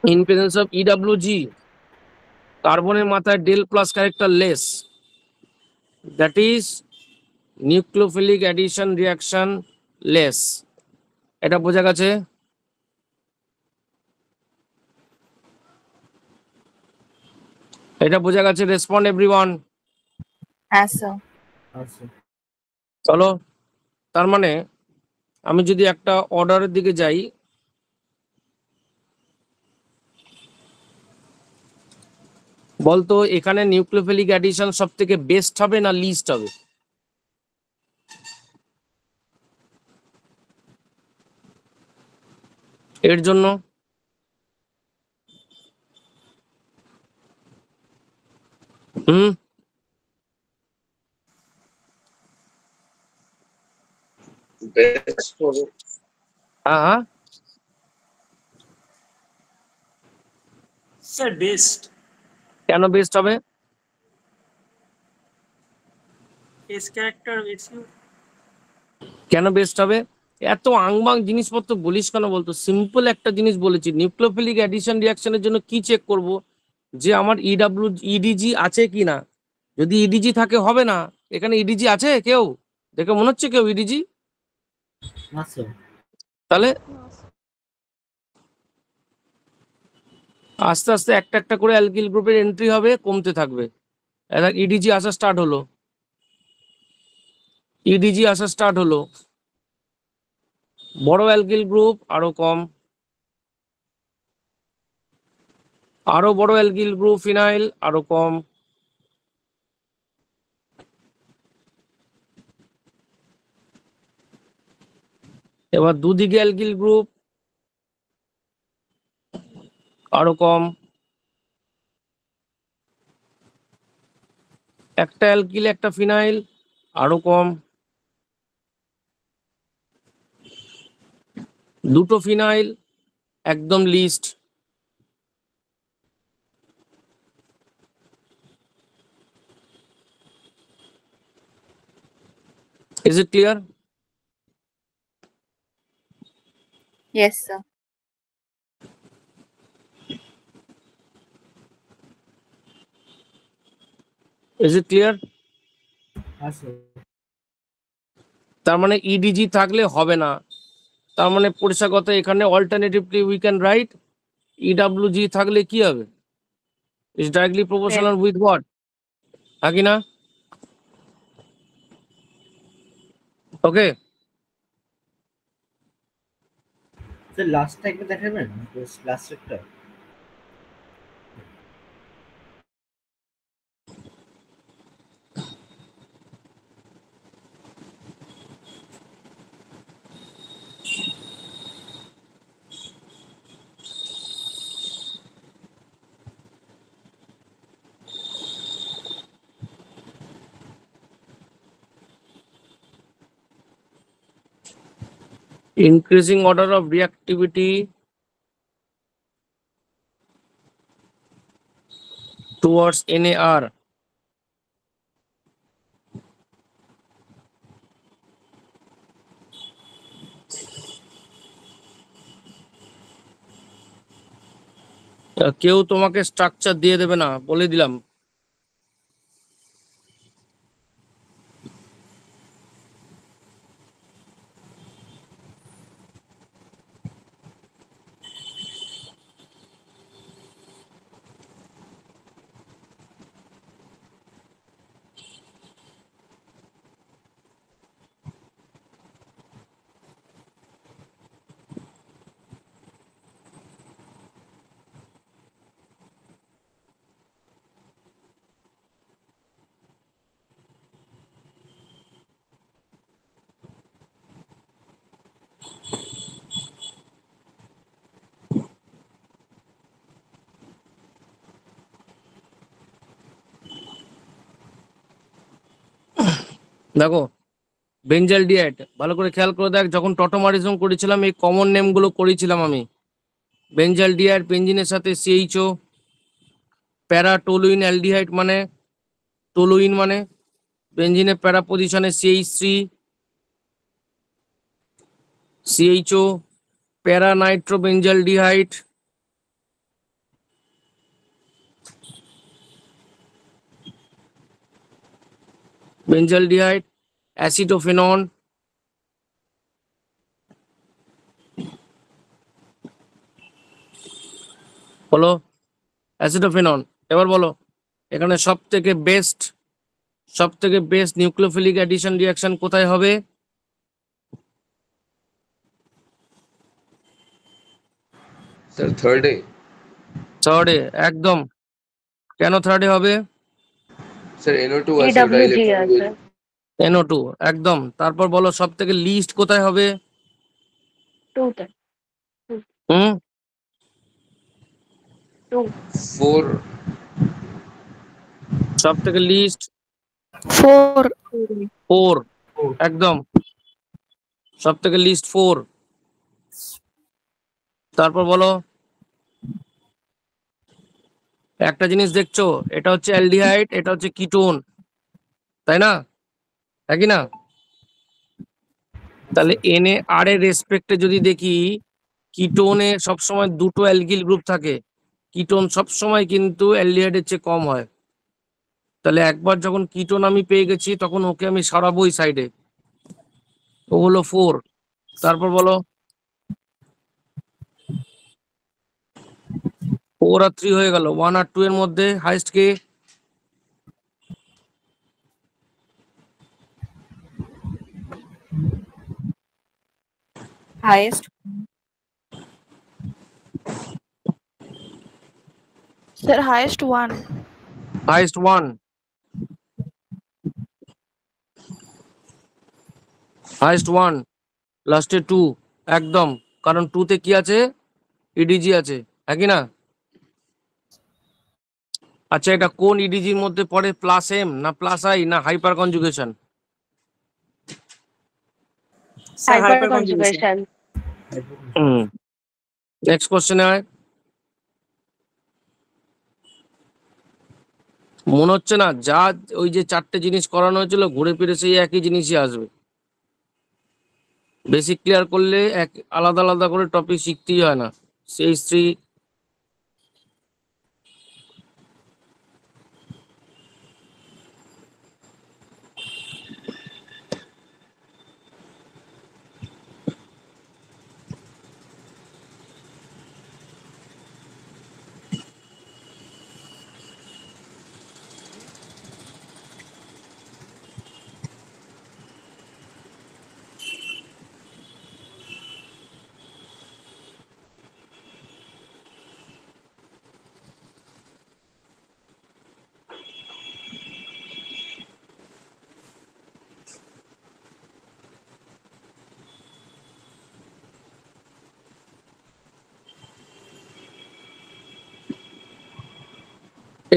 [SPEAKER 1] ইন প্রেজেন্স অফ ইডব্লিউজি, কার্বনের মাথায় del plus character less, that is nucleophilic addition reaction less. এটা বোঝা গেছে? এটা বোঝা গেছে? Respond everyone.
[SPEAKER 8] হ্যাঁ স্যার।
[SPEAKER 2] আচ্ছা,
[SPEAKER 1] চলো, তার মানে আমি যদি একটা অর্ডারের দিকে যাই, বলতো এখানে নিউক্লিওফিলিক অ্যাডিশন সব থেকে বেস্ট হবে না লিস্ট হবে? এর জন্য হ্যাঁ,
[SPEAKER 4] স্যার বেস্ট।
[SPEAKER 1] কেন বেস্ট হবে?
[SPEAKER 4] এস ক্যারেক্টার বেশি।
[SPEAKER 1] কেন বেস্ট হবে? এত আংবাং জিনিসপত্র বলিস কেন বলতো? সিম্পল একটা জিনিস বলেছি, নিউক্লিওফিলিক অ্যাডিশন রিয়াকশনের জন্য কি চেক করব? যে আমার ইডিজি আছে কি না। যদি ইডিজি থাকে হবে না। এখানে ইডিজি আছে কেউ? দেখে মনে হচ্ছে কেউ ইডিজি?
[SPEAKER 2] না স্যার।
[SPEAKER 1] তাহলে আস্তে আস্তে একটা একটা করে অ্যালকিল গ্রুপের এন্ট্রি হবে, কমতে থাকবে। ইডিজি আসা স্টার্ট হলো, ইডিজি আসা স্টার্ট হলো। বড় অ্যালকিল গ্রুপ আরো কম, আরো বড় অ্যালকিল গ্রুপ ফিনাইল আরো কম, এবার দুদিকে অ্যালকিল গ্রুপ আরো কম, একটা অ্যালকিল একটা ফিনাইল আরো কম, দুটো ফিনাইল একদম least. Is it clear?
[SPEAKER 8] Yes, sir.
[SPEAKER 1] Is it clear?
[SPEAKER 2] হ্যাঁ স্যার।
[SPEAKER 1] তার মানে ইডিজি থাকলে হবে না, তার মানে পরিষ্কারগত এখানে alternatively we can write EWG থাকলে কি হবে, is directly proportional with what, হ্যাঁ কি না? ওকে,
[SPEAKER 2] স্যার লাস্টটা একবার দেখাবেন, লাস্ট একটা।
[SPEAKER 1] increasing order of reactivity towards NAR. কেউ তোমাকে স্ট্রাকচার দিয়ে দেবে না, বলে দিলাম। দেখো বেঞ্জাল ডিয়াট ভালো করে খেয়াল করে দেখ, যখন টটোমারিজম করেছিলাম এই কমন নেম গুলো করেছিলাম আমি। বেঞ্জাল ডিয়াট বেঞ্জিনের সাথে সিএইচও, প্যারা টলুইন অ্যালডিহাইড মানে টলুইন মানে বেঞ্জিনের প্যারা পজিশনে সিএইচ3, সিএইচও, প্যারা নাইট্রো বেঞ্জাল ডিহাইড, বেঞ্জাল ডিহাইড, অ্যাসিটোফেনন, বলো অ্যাসিটোফেনন। এবার বলো এখানে সব থেকে বেস্ট নিউক্লিওফিলিক অ্যাডিশন রিঅ্যাকশন কোথায় হবে?
[SPEAKER 9] স্যার থার্ডে।
[SPEAKER 1] থার্ডে, একদম। কেন থার্ডে হবে?
[SPEAKER 9] স্যার NO2 আছে, ওটা
[SPEAKER 8] AWG
[SPEAKER 9] ইলেকট্রন
[SPEAKER 8] আছে।
[SPEAKER 1] NO2, একদম। তারপর বলো সব থেকে লিস্ট কোথায় হবে?
[SPEAKER 8] 2 তে।
[SPEAKER 1] হুম
[SPEAKER 8] 2
[SPEAKER 9] 4।
[SPEAKER 1] সব থেকে লিস্ট
[SPEAKER 3] 4
[SPEAKER 1] 4, একদম। সব থেকে লিস্ট 4। তারপর বলো একটা জিনিস দেখছো, এটা হচ্ছে অ্যালডিহাইড, এটা হচ্ছে কিটোন, তাই না? একই না? তাহলে NAR এর রেসপেক্টে যদি দেখি, কিটোনে সবসময় দুটো অ্যালকিল গ্রুপ থাকে, কিটোন সবসময় কিন্তু অ্যালডিহাইডের চেয়ে কম হয়। তাহলে একবার যখন কিটোন আমি পেয়ে গেছি তখন ওকে আমি সরাবোই সাইডে, ও হলো 4। তারপর বলো 4 আর 3 হয়ে গেল, 1 আর 2 এর মধ্যে হাইস্ট কে?
[SPEAKER 8] Highest.
[SPEAKER 3] Sir, highest one.
[SPEAKER 1] Highest 1, highest 1, লাস্টে 2, একদম, কারণ 2 তে কি আছে, ইডিজি আছে, একই না? আচ্ছা, এটা কোন ইডিজির মধ্যে পড়ে, প্লাস এম না প্লাস আই না hyper conjugation?
[SPEAKER 4] Sir
[SPEAKER 8] Hyper
[SPEAKER 4] hyper conjugation.
[SPEAKER 8] conjugation.
[SPEAKER 1] Next কোশ্চেনে হয়, মনে হচ্ছে না যা ওই যে 4টে জিনিস করানো হয়েছিল ঘুরে ফিরে সেই একই জিনিসই আসবে। বেসিক ক্লিয়ার করলে এক আলাদা আলাদা করে টপিক শিখতেই হয় না, সেই স্ত্রী।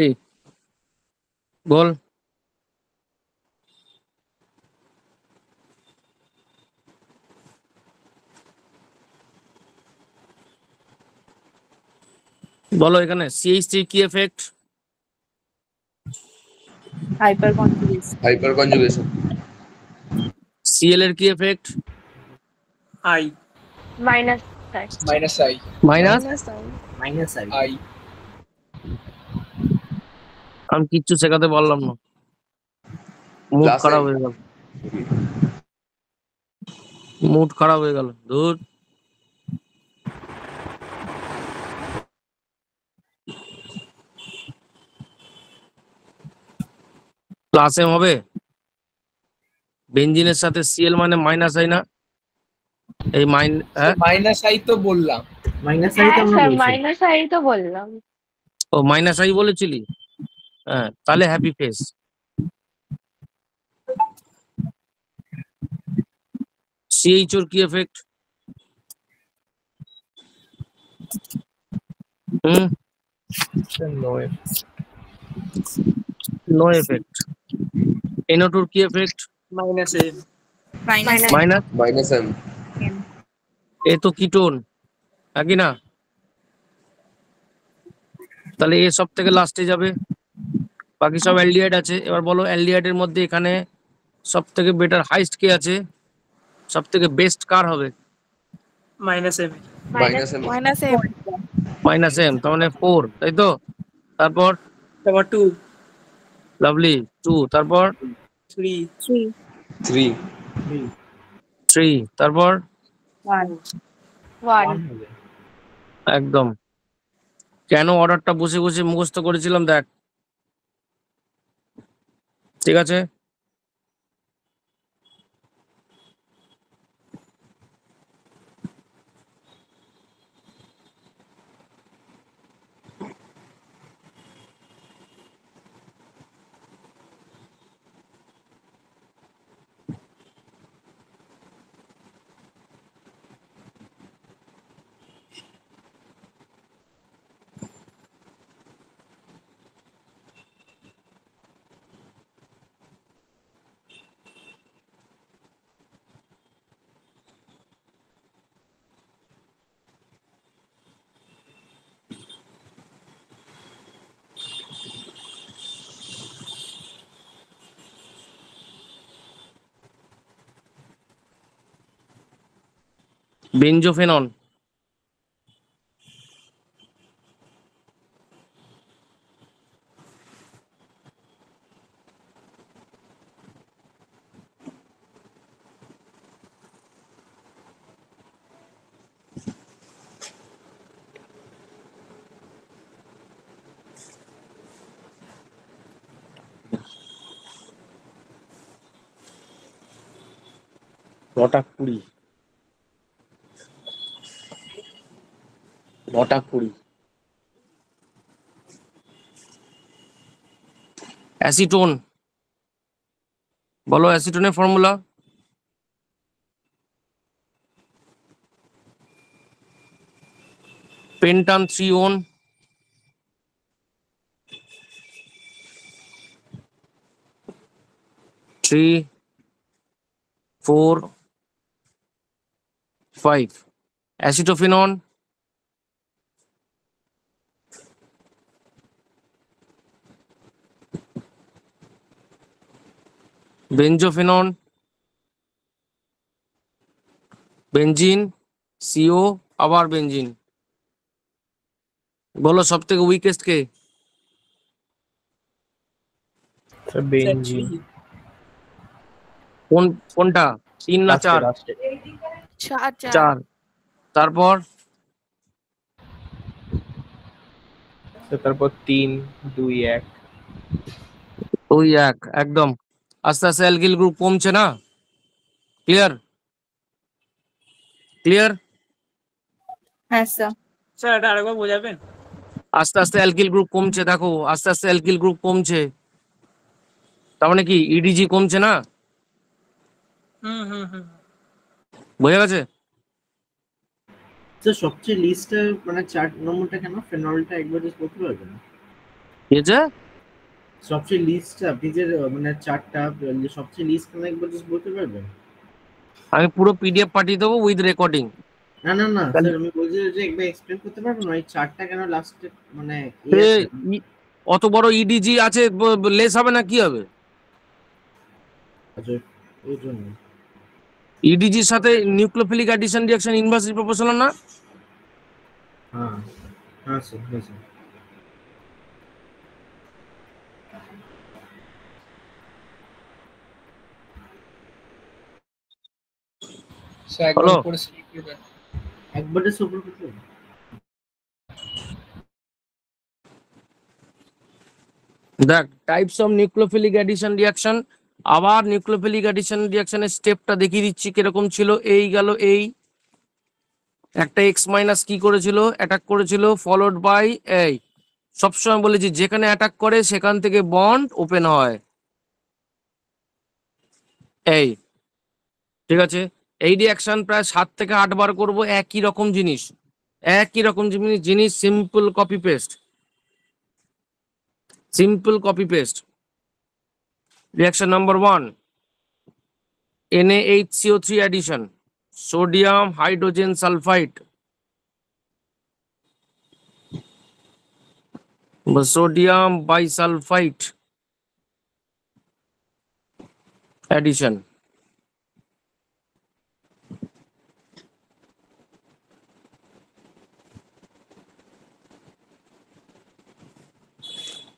[SPEAKER 1] এই বল, বলো এখানে CH3 কি effect?
[SPEAKER 8] Hyper conjugation.
[SPEAKER 9] Hyper conjugation.
[SPEAKER 1] Cl এর কি effect?
[SPEAKER 4] I
[SPEAKER 8] Minus side.
[SPEAKER 7] Minus I
[SPEAKER 1] minus.
[SPEAKER 2] Minus I.
[SPEAKER 7] I
[SPEAKER 1] আমি কিচ্ছু শেখাতে পারলাম না, মুড
[SPEAKER 9] Plus
[SPEAKER 1] খারাপ
[SPEAKER 9] I.
[SPEAKER 1] হয়ে গেল, মুড খারাপ হয়ে গেল, ধুর। প্লাস এম হবে, বেঞ্জিনের সাথে Cl মানে মাইনাস আই না? এই
[SPEAKER 7] মাইনাস আই তো বললাম।
[SPEAKER 2] মাইনাস আই তো
[SPEAKER 8] হ্যাঁ
[SPEAKER 2] আমরা
[SPEAKER 8] স্যার
[SPEAKER 2] বলছি।
[SPEAKER 8] মাইনাস আই তো বললাম।
[SPEAKER 1] ও মাইনাস আই বলেছিলি, হ্যাঁ তাহলে হ্যাপি ফেস। CH ওর কি এফেক্ট? No effect. NO2 কি effect?
[SPEAKER 4] Minus M.
[SPEAKER 8] Minus
[SPEAKER 1] minus.
[SPEAKER 9] Minus M.
[SPEAKER 8] M.
[SPEAKER 1] এ তো কিটোন, একই না? তাহলে এ সব থেকে লাস্টে যাবে, বাকি সব অ্যালডিহাইড আছে। এবার বলো অ্যালডিহাইডের মধ্যে এখানে সব থেকে বেটার হাইস্ট কে আছে, সব থেকে বেস্ট কার হবে?
[SPEAKER 4] Minus M.
[SPEAKER 9] Minus M.
[SPEAKER 3] Minus M.
[SPEAKER 1] Minus M, তার মানে 4, তাই তো? তারপর
[SPEAKER 4] তারপর 2,
[SPEAKER 1] লাভলি 2, তারপর
[SPEAKER 4] 3,
[SPEAKER 3] 3.
[SPEAKER 9] 3.
[SPEAKER 1] 3, তারপর
[SPEAKER 8] 1.
[SPEAKER 2] 1
[SPEAKER 8] 1.
[SPEAKER 2] হবে।
[SPEAKER 1] একদম। কেন অর্ডারটা বসে বসে মুখস্থ করেছিলাম দেখ, ঠিক আছে? বেনজোফেনন, নটা 20। 20 অ্যাসিটোন, বলো অ্যাসিটোনের ফর্মুলা। পেন্টান 3 3 4 5 অ্যাসিটোফিনন বেঞ্জোফিনন বেঞ্জিন সিও আবার বেঞ্জিন। বলো সব থেকে উইকেস্ট কে?
[SPEAKER 2] স্যার বেনজিন
[SPEAKER 1] কোনটা 3 না 4?
[SPEAKER 2] লাস্টে
[SPEAKER 1] 4। তারপর
[SPEAKER 2] তারপর 3 2 1
[SPEAKER 1] ওই একদম। আস্তে আস্তে অ্যালকিল গ্রুপ কমছে না? Clear clear.
[SPEAKER 8] হ্যাঁ স্যার।
[SPEAKER 4] স্যার এটা আরেকবার বোঝাবেন?
[SPEAKER 1] আস্তে আস্তে অ্যালকিল গ্রুপ কমছে, দেখো আস্তে আস্তে অ্যালকিল গ্রুপ কমছে, তার মানে কি ইডিজি কমছে না?
[SPEAKER 4] হুম হুম হুম।
[SPEAKER 1] বোঝা গেছে?
[SPEAKER 2] স্যার সবচেয়ে লিস্টটা মানে 4 নম্বরটা কেন ফেনলটা একবার জাস্ট বলতে পারবেন?
[SPEAKER 1] ঠিক আছে,
[SPEAKER 2] সবচেয়ে লিস্টটা আপনি যে মানে 4টা সবচেয়ে লিস্ট কেন একবার জাস্ট বলতে পারবেন?
[SPEAKER 1] আমি পুরো পিডিএফ পাঠিয়ে দেবো উইথ রেকর্ডিং।
[SPEAKER 2] না না না স্যার আমি বলছি যে একবার এক্সপ্লেন করতে পারবেন ওই 4টা কেন লাস্টে মানে
[SPEAKER 1] অত বড় ইডিজি আছে, লেস হবে না কি হবে?
[SPEAKER 2] আচ্ছা এই জন্য
[SPEAKER 1] ইডিজির সাথে nucleophilic addition reaction inversely proportional না?
[SPEAKER 2] হ্যাঁ হ্যাঁ স্যার হ্যাঁ স্যার
[SPEAKER 7] স্যার একবার
[SPEAKER 1] হলো?
[SPEAKER 7] উপরে স্লিপ করে দেন।
[SPEAKER 2] একবারে সুপার করতে হবে।
[SPEAKER 1] দেখ types of nucleophilic addition reaction, আবার নিউক্লিওফিলিক অ্যাডিশন রিঅ্যাকশনের স্টেপটা দেখিয়ে দিচ্ছি কিরকম ছিল। এই গেল, এই একটা এক্স মাইনাস কি করেছিল, অ্যাটাক করেছিল, ফলোড বাই এই, সবসময় বলেছি যেখানে অ্যাটাক করে সেখান থেকে বন্ড ওপেন হয়, এই ঠিক আছে। এই রিঅ্যাকশন প্রায় 7 থেকে 8 বার করবো, একই রকম জিনিস, একই রকম জিনিস, simple copy paste, simple copy paste. Reaction number 1, NaHCO3 addition, sodium hydrogen sulfide, sodium bisulfite addition,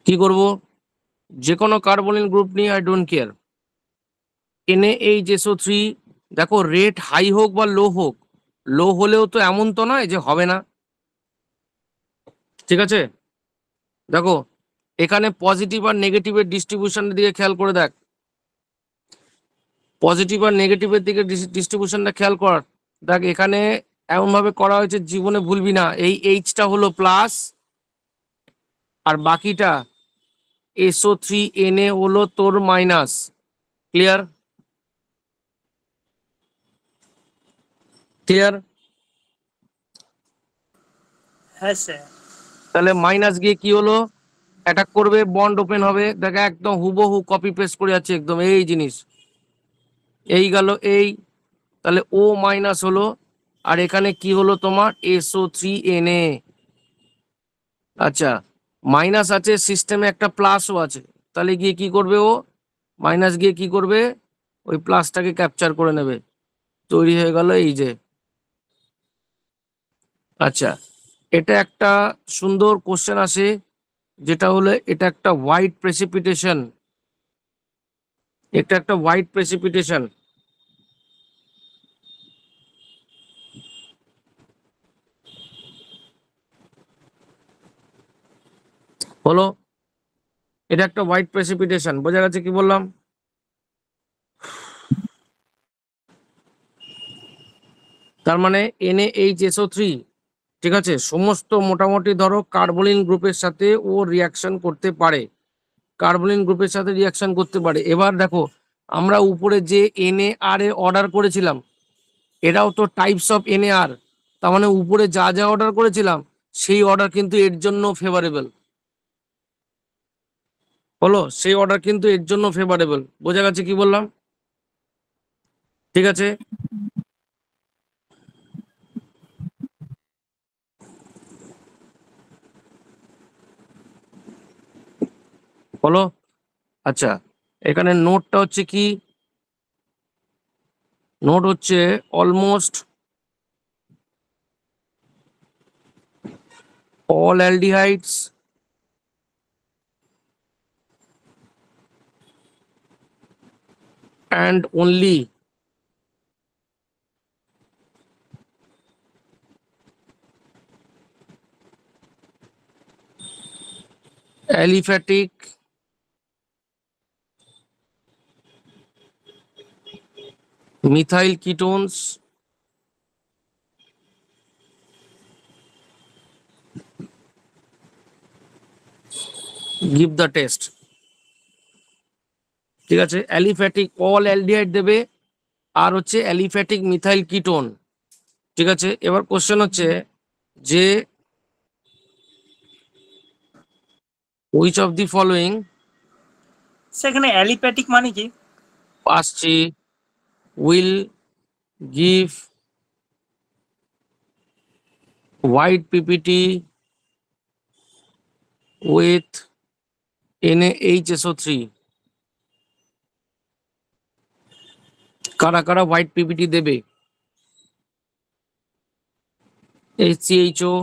[SPEAKER 1] কি করব, যে কোনো কার্বনিল গ্রুপ নিয়ে আই ডোন্ট কেয়ার। NaHSO3 দেখো রেট হাই হোক বা লো হোক, লো হলেও তো এমন তো নয় যে হবে না, ঠিক আছে। দেখো এখানে পজিটিভ আর নেগেটিভের ডিস্ট্রিবিউশনের দিকে খেয়াল করে দেখ, পজিটিভ আর নেগেটিভের দিকে ডিস্ট্রিবিউশনটা খেয়াল কর। দেখ এখানে এমন ভাবে করা হয়েছে জীবনে ভুলবি না, এই এইচটা হলো প্লাস আর বাকিটা SO3 Na হলো তোর মাইনাস। Clear clear.
[SPEAKER 4] হ্যাঁ স্যার।
[SPEAKER 1] তাহলে মাইনাস গিয়ে কি হলো, অ্যাটাক করবে, বন্ড ওপেন হবে, দেখ একদম হুবহু কপি পেস্ট করে যাচ্ছে একদম এই জিনিস, এই গেল এই, তাহলে ও মাইনাস হলো, আর এখানে কি হলো তোমার SO3Na। আচ্ছা মাইনাস আছে সিস্টেমে, একটা প্লাসও আছে, তাহলে গিয়ে কি করবে, ও মাইনাস গিয়ে কি করবে, ওই প্লাসটাকে ক্যাপচার করে নেবে, তৈরি হয়ে গেল এই যে। আচ্ছা এটা একটা সুন্দর কোশ্চেন আসে, যেটা হলো এটা একটা হোয়াইট প্রেসিপিটেশন, এটা একটা হোয়াইট প্রেসিপিটেশন। হলো, এটা একটা হোয়াইট প্রেসিপিটেশন, বোঝা গেছে কি বললাম? তার মানে NaHSO3, ঠিক ঠিক আছে, সমস্ত মোটামুটি ধরো কার্বোলিন গ্রুপের সাথে ও রিয়াকশন করতে পারে, কার্বোলিন গ্রুপের সাথে রিয়াকশন করতে পারে। এবার দেখো আমরা উপরে যে NaR এ অর্ডার করেছিলাম, এটাও তো টাইপস অফ NaR, তার মানে উপরে যা যা অর্ডার করেছিলাম সেই অর্ডার কিন্তু এর জন্য ফেভারেবল হলো, সেই অর্ডার কিন্তু এর জন্য ফেভারেবল। বোঝা গেছে কি বললাম? ঠিক আছে, বলো। আচ্ছা, এখানে নোটটা হচ্ছে কি, নোট হচ্ছে almost all aldehydes and only aliphatic methyl ketones give the test। ঠিক আছে, অ্যালিফ্যাটিক অল অ্যালডিহাইড দেবে আর হচ্ছে অ্যালিফ্যাটিক মিথাইল কিটোন। ঠিক আছে, এবার কোশ্চেন হচ্ছে যে which of the following,
[SPEAKER 4] সেখানে অ্যালিপ্যাটিক মানে কি?
[SPEAKER 1] আসছি, will give white PPT with NaHSO3। কারা কারা হোয়াইট পিপিটি দেবে? HCHO,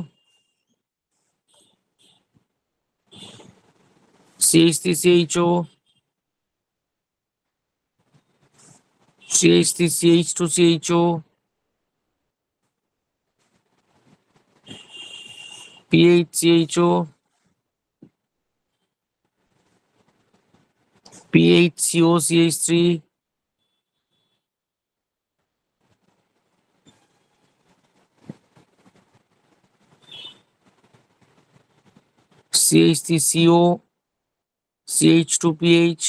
[SPEAKER 1] CH3CHO, CH3CH2CHO, PHCHO, PHCOCH3, CH3CO, CH2PH,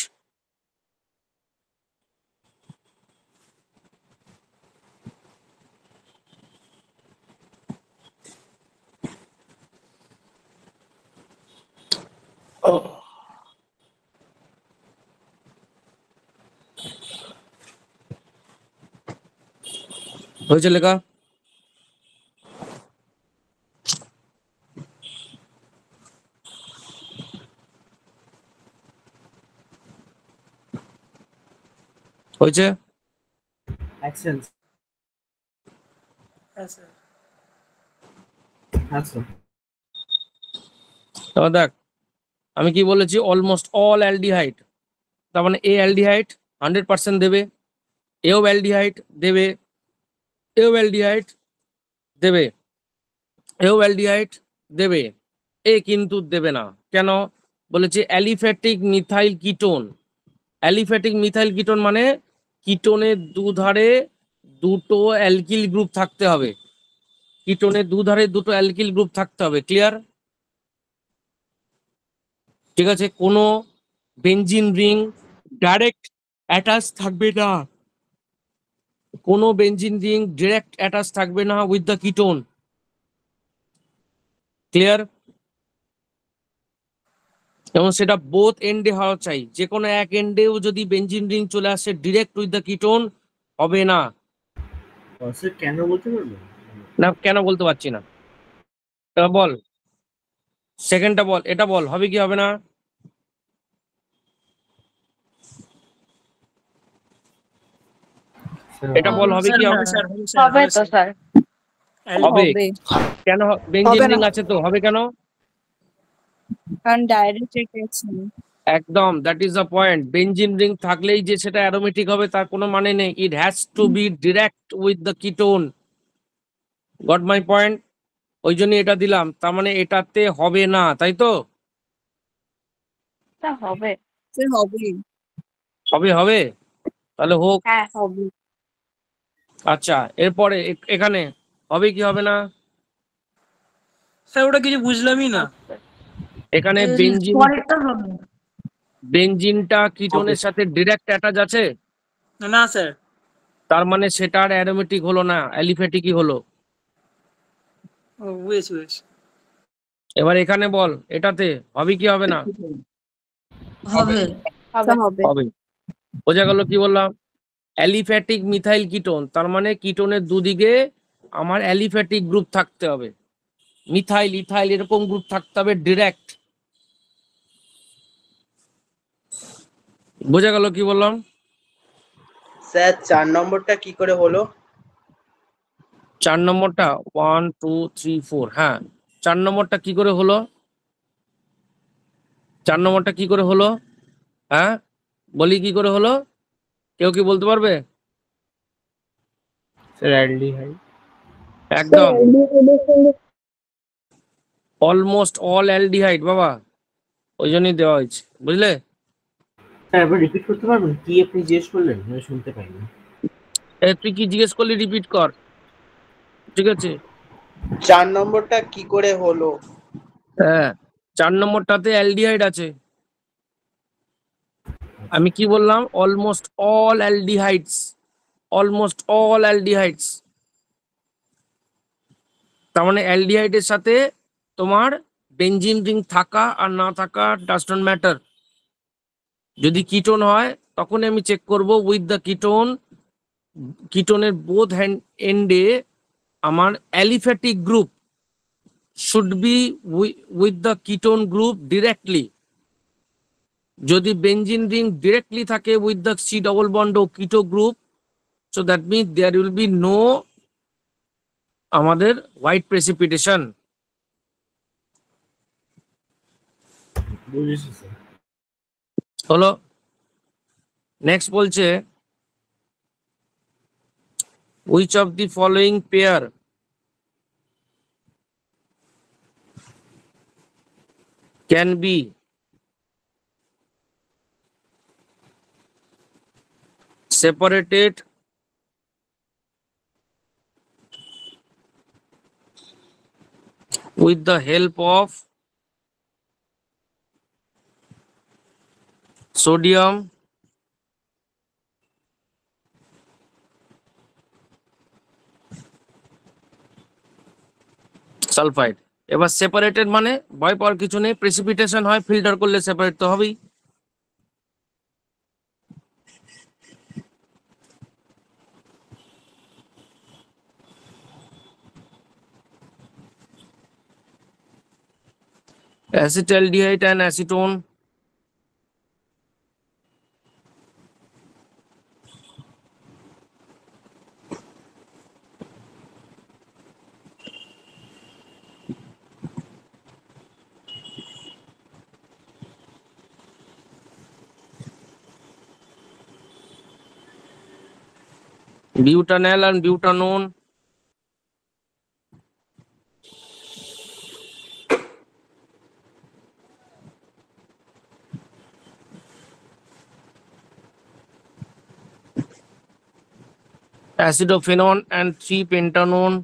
[SPEAKER 1] হয়েছে লেখা? হয়েছে?
[SPEAKER 2] অ্যাকশন।
[SPEAKER 4] হ্যাঁ স্যার।
[SPEAKER 2] হ্যাঁ স্যার।
[SPEAKER 1] এবার দেখ আমি কি বলেছি, অলমোস্ট অল অ্যালডিহাইড, তার মানে এ অ্যালডিহাইড 100% দেবে, এও অ্যালডিহাইড দেবে, এও অ্যালডিহাইড দেবে, এও অ্যালডিহাইড দেবে, এ কিন্তু দেবে না। কেন? বলেছে aliphatic methyl ketone. Aliphatic methyl ketone মানে কিটোনের দুধারে দুটো অ্যালকিল গ্রুপ থাকতে হবে, কিটোনের দুধারে দুটো অ্যালকিল গ্রুপ থাকতে হবে। ক্লিয়ার? ঠিক আছে, কোনো বেনজিন রিং ডাইরেক্ট অ্যাটাচ থাকবে না, কোনো বেনজিন রিং ডাইরেক্ট অ্যাটাচ থাকবে না উইথ দ্য কিটোন। ক্লিয়ার? এবং সেটা বোথ এন্ডে হওয়া চাই, যে কোনো এক এন্ডেও যদি বেনজিন রিং চলে আসে ডিরেক্ট উইথ দ্য কিটোন হবে না।
[SPEAKER 2] স্যার কেন বলতে পারবেন?
[SPEAKER 1] না কেন বলতে পারছি না, এবার বল, সেকেন্ডটা বল, এটা বল হবে কি হবে না? এটা বল হবে
[SPEAKER 4] স্যার
[SPEAKER 1] কি
[SPEAKER 4] হবে
[SPEAKER 1] হবে?
[SPEAKER 4] স্যার,
[SPEAKER 8] হবে তো স্যার,
[SPEAKER 1] হবে।
[SPEAKER 8] হবে।
[SPEAKER 1] কেন বেনজিন
[SPEAKER 8] হবে না।
[SPEAKER 1] রিং আছে তো হবে কেন?
[SPEAKER 8] কারণ ডাইরেক্ট রিঅ্যাকশন।
[SPEAKER 1] একদম, that is the point. Benzene ring থাকলেই যে সেটা অ্যারোমেটিক হবে তার কোনো মানে নেই, it has to be direct with the ketone. Got my point? ওই জন্য এটা দিলাম, তার মানে এটাতে হবে না, তাই তো?
[SPEAKER 8] তা হবে স্যার, হবে।
[SPEAKER 1] হবে হবে, তাহলে হোক।
[SPEAKER 8] হ্যাঁ হবে।
[SPEAKER 1] আচ্ছা, এরপরে এখানে হবে কি হবে না?
[SPEAKER 4] স্যার ওটা কিছু বুঝলামই না।
[SPEAKER 1] এখানে বেনজিন, বেনজিনটা কিটোনের সাথে ডিরেক্ট অ্যাটাচ আছে,
[SPEAKER 4] না স্যার।
[SPEAKER 1] তার মানে সেটা আর অ্যারোমেটিক হলো না, অ্যালিফ্যাটিকই হলো।
[SPEAKER 4] ও বুঝেছি বুঝেছি।
[SPEAKER 1] এবার এখানে বল এটাতে হবে কি হবে না?
[SPEAKER 8] হবে। হবে।
[SPEAKER 1] হবে। বোঝা গেল কি বললাম? অ্যালিফ্যাটিক মিথাইল কিটোন, তার মানে কিটোনের দুদিকে আমার অ্যালিফ্যাটিক গ্রুপ থাকতে হবে, মিথাইল ইথাইল এরকম গ্রুপ থাকতে হবে ডিরেক্ট। বোঝা গেল কি বললাম?
[SPEAKER 2] স্যার 4 নম্বরটা কি করে হলো?
[SPEAKER 1] 4 নম্বরটা 1 2 3 4, হ্যাঁ 4 নম্বরটা কি করে হলো? 4 নম্বরটা কি করে হলো? হ্যাঁ বলি কি করে হলো, কেউ কি বলতে পারবে?
[SPEAKER 2] Sir aldehyde.
[SPEAKER 1] একদম,
[SPEAKER 3] অ্যালডিহাইডের সঙ্গে
[SPEAKER 1] অলমোস্ট অল অ্যালডিহাইড বাবা, ওই জন্যই দেওয়া হয়েছে, বুঝলে?
[SPEAKER 2] স্যার একবার রিপিট করতে পারবেন কি আপনি জিজ্ঞেস করলেন? আমি শুনতে পাইনি।
[SPEAKER 1] তুই কি জিজ্ঞেস করলি রিপিট কর, ঠিক আছে?
[SPEAKER 2] 4 নম্বরটা কি করে হলো?
[SPEAKER 1] হ্যাঁ 4 নম্বরটাতে অ্যালডিহাইড আছে। আমি কি বললাম? Almost all aldehydes, almost all aldehydes. তার মানে অ্যালডিহাইডের সাথে তোমার বেনজিন রিং থাকা আর না থাকা ডাজ নট ম্যাটার। যদি কিটোন হয় তখন আমি চেক করব উইথ দ্য কিটোন, কিটোনের বোথ হ্যান্ড এন্ডে আমার aliphatic group should be with the ketone group directly. যদি বেনজিন রিং ডিরেক্টলি থাকে with the C double bond O keto group, so that means there will be no আমাদের white precipitation.
[SPEAKER 2] বুঝেছি sir.
[SPEAKER 1] হলো। Next বলছে which of the following pair can be separated with the help of sodium sulphide. এবার separated মানে ভয় পাওয়ার কিছু নেই, precipitation হয়, ফিল্টার করলে সেপারেট তো হবেই। Acetaldehyde and acetone, butanol and butanone, acidophenone and 3-pentanone,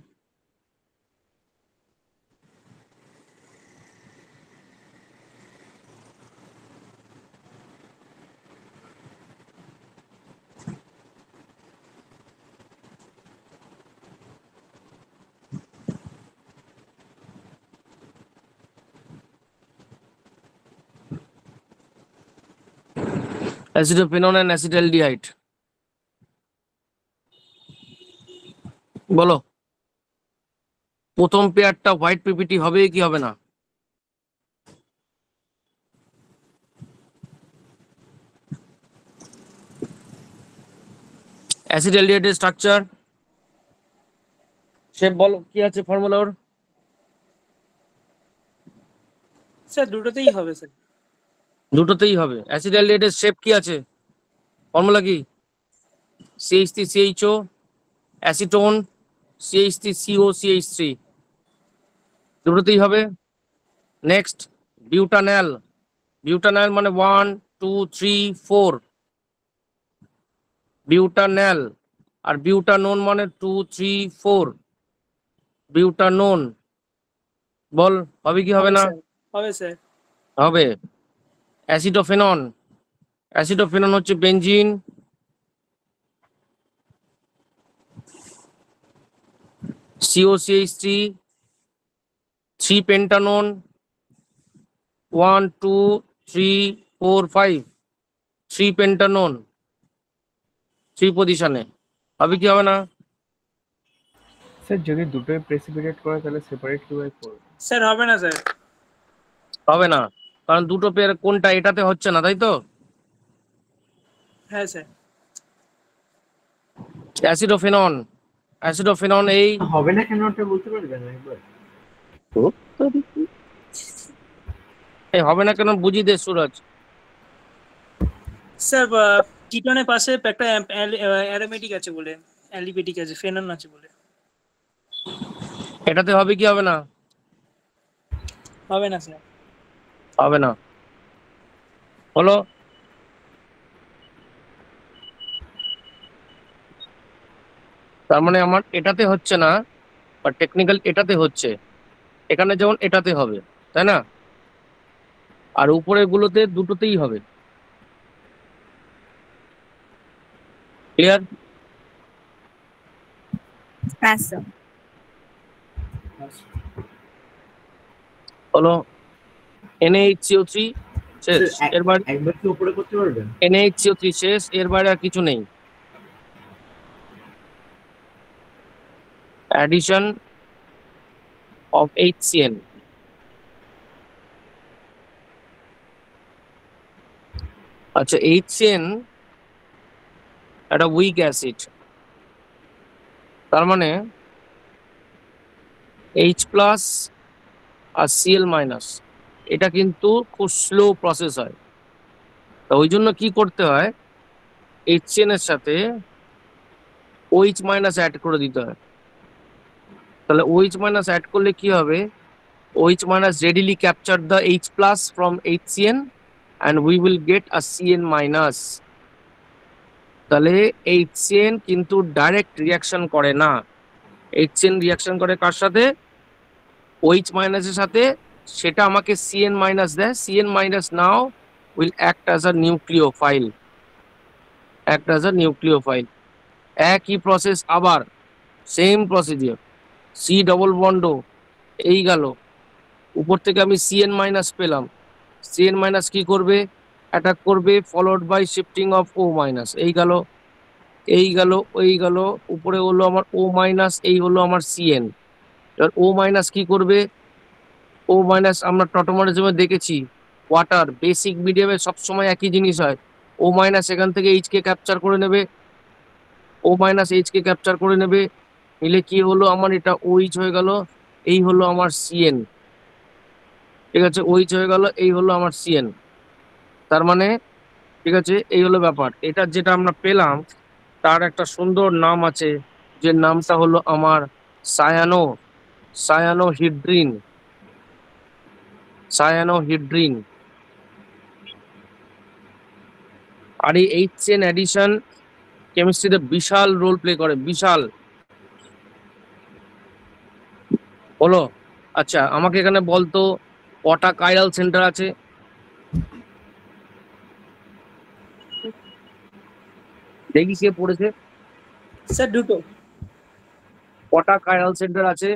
[SPEAKER 1] acidophenone and acetaldehyde। বলো প্রথম পেয়ারটা হোয়াইট পিপিটি হবে কি হবে না? অ্যাসিটালডিহাইডের স্ট্রাকচার শেপ বলো কি আছে ফর্মুলা ওর?
[SPEAKER 4] স্যার দুটোতেই হবে স্যার।
[SPEAKER 1] দুটোতেই হবে। অ্যাসিটালডিহাইডের শেপ কি আছে, ফর্মুলা কি? CH3CHO, অ্যাসিটোন CH3CO CH3, দুটোতেই হবে। নেক্সট বিউটানল, বিউটানল মানে 1 2 3 4, বিউটানল। আর বিউটানোন মানে 2 3 4, বিউটানোন। বল হবে কি হবে না?
[SPEAKER 4] স্যার হবে স্যার।
[SPEAKER 1] হবে। অ্যাসিডোফেনন, অ্যাসিডোফেনন হচ্ছে বেনজিন, COCH3 3 পেন্টানন 1 2 3 4 5 3 পেন্টানন 3 পজিশনে। হবে কি হবে না?
[SPEAKER 10] স্যার যদি দুটোই প্রেসিপিটেট করে তাহলে সেপারেট কিভাবে করবে?
[SPEAKER 4] স্যার হবে না স্যার।
[SPEAKER 1] হবে না, কারণ দুটো পেয়ার কোনটা এটাতে হচ্ছে না, তাই তো?
[SPEAKER 4] হ্যাঁ স্যার।
[SPEAKER 1] অ্যাসিডোফেনন, অ্যাসিডোফেনন এই
[SPEAKER 2] হবে না কেন ওটা বলতে পারবেন একবার?
[SPEAKER 1] এই হবে না কেন বুঝি দে সুরজ।
[SPEAKER 4] স্যার কিটোনের পাশে একটা অ্যারোমেটিক আছে বলে, অ্যালিপেটিক আছে, ফেনন আছে বলে।
[SPEAKER 1] এটাতে হবে কি হবে না?
[SPEAKER 4] হবে না স্যার।
[SPEAKER 1] হবে না। হলো, তার মানে আমার এটাতে হচ্ছে না, বা টেকনিক্যাল এটাতে হচ্ছে, এখানে যেমন এটাতে হবে, তাই না? আর উপরের গুলোতে দুটোতেই হবে। ক্লিয়ার?
[SPEAKER 8] হ্যাঁ স্যার।
[SPEAKER 1] হলো NaHCO3 শেষ,
[SPEAKER 2] স্যার,
[SPEAKER 1] এর বাইরে
[SPEAKER 2] একবার কি উপরে করতে পারবেন?
[SPEAKER 1] NaHCO3 শেষ, এর বাইরে আর কিছু নেই। Addition of HCN, আচ্ছা HCN একটা উইক অ্যাসিড, তার মানে H প্লাস আর Cl মাইনাস, এটা কিন্তু খুব স্লো প্রসেস হয়। তা ওই জন্য কি করতে হয়, HCN এর সাথে OH মাইনাস অ্যাড করে দিতে হয়। তাহলে OH মাইনাস অ্যাড করলে কি হবে, OH minus readily capture the H plus from HCN and we will get a CN minus. তাহলে HCN কিন্তু ডাইরেক্ট রিয়াকশন করে না, HCN রিয়াকশন করে কার সাথে? OH minus এর সাথে, সেটা আমাকে CN minus দেয়। CN minus now will act as a nucleophile, act as a nucleophile। একই প্রসেস, আবার same procedure, C double bond এই গেল, উপর থেকে আমি CN মাইনাস পেলাম, CN মাইনাস কি করবে, অ্যাটাক করবে, followed by shifting of O minus, এই গেল এই গেল এই গেল, উপরে হলো আমার O মাইনাস, এই হলো আমার CN। এবার O মাইনাস কি করবে, O মাইনাস আমরা টটোমারিজমে দেখেছি, ওয়াটার বেসিক মিডিয়ামে সবসময় একই জিনিস হয়, O মাইনাস এখান থেকে H কে ক্যাপচার করে নেবে, O মাইনাস H কে ক্যাপচার করে নেবে, নিলে কি হলো আমার, এটা OH হয়ে গেল, এই হলো আমার CN। ঠিক আছে, OH হয়ে গেল, এই হলো আমার CN। তার মানে ঠিক আছে, এই হলো ব্যাপার। এটা যেটা আমরা পেলাম তার একটা সুন্দর নাম আছে, যে নামটা হলো আমার সায়ানোহিড্রিন, সায়ানোহিড্রিন। আর এই HCN অ্যাডিশন কেমিস্ট্রিতে বিশাল রোল প্লে করে, বিশাল। হলো, আচ্ছা আমাকে এখানে বলতো কটা কাইরাল সেন্টার আছে? দেখি কে পড়েছে।
[SPEAKER 4] স্যার দুটো।
[SPEAKER 1] কটা কাইরাল সেন্টার আছে?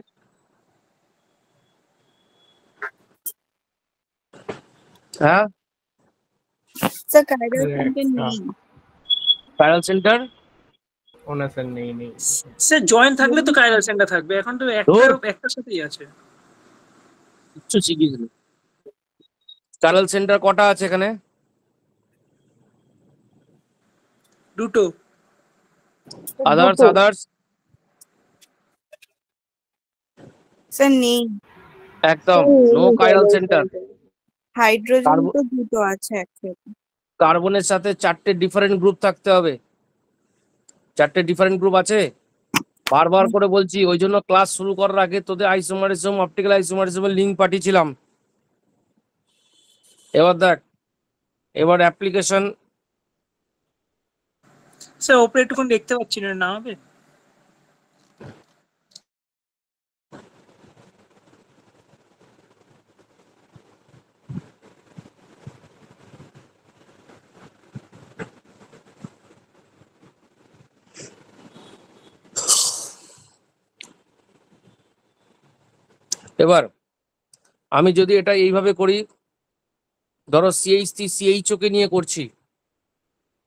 [SPEAKER 1] হ্যাঁ,
[SPEAKER 8] স্যার কাইরাল সেন্টার নেই।
[SPEAKER 1] কাইরাল সেন্টার
[SPEAKER 10] ওনা স্যার নেই নেই।
[SPEAKER 4] স্যার জয়েন্ট থাকলে তো কাইরাল সেন্টার থাকবে, এখন তো একটার সাথেই আছে।
[SPEAKER 1] কিচ্ছু শিখিস নি। কাইরাল সেন্টার কটা আছে এখানে?
[SPEAKER 4] দুটো।
[SPEAKER 1] আদার্স আদার্স
[SPEAKER 8] স্যার নেই।
[SPEAKER 1] একদম নো কাইরাল সেন্টার।
[SPEAKER 8] হাইড্রোজেন তো দুটো আছে একসাথে।
[SPEAKER 1] কার্বনের সাথে 4টে ডিফারেন্ট গ্রুপ থাকতে হবে, 4টে ডিফারেন্ট গ্রুপ আছে, বারবার করে বলছি। ওই জন্য ক্লাস শুরু করার আগে তোদের আইসোমারিজম, অপটিক্যাল আইসোমারিজমের লিঙ্ক পাঠিয়েছিলাম। এবার দেখ, এবার অ্যাপ্লিকেশন।
[SPEAKER 4] স্যার ওপরে একটুখানি দেখতে পাচ্ছি না, না হবে?
[SPEAKER 1] এবার আমি যদি এটা এইভাবে করি, ধরো CH3 CHO কে নিয়ে করছি,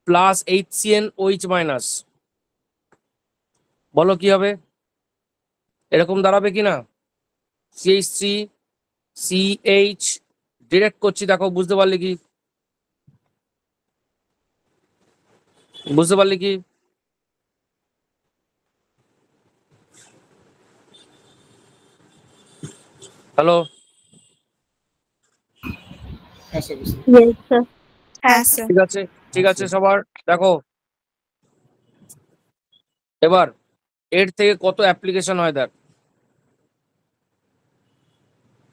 [SPEAKER 1] প্লাস HCN OH মাইনাস, বলো কি হবে? এরকম দাঁড়াবে কিনা? CH3 CH ডিরেক্ট করছি, দেখো বুঝতে পারলে কি? বুঝতে পারলে কি? হ্যালো,
[SPEAKER 7] হ্যাঁ স্যার বুঝতে
[SPEAKER 8] Yes, sir. হ্যাঁ স্যার।
[SPEAKER 1] ঠিক আছে, ঠিক আছে সবার। দেখো এবার এর থেকে কত অ্যাপ্লিকেশন হয় দেখ।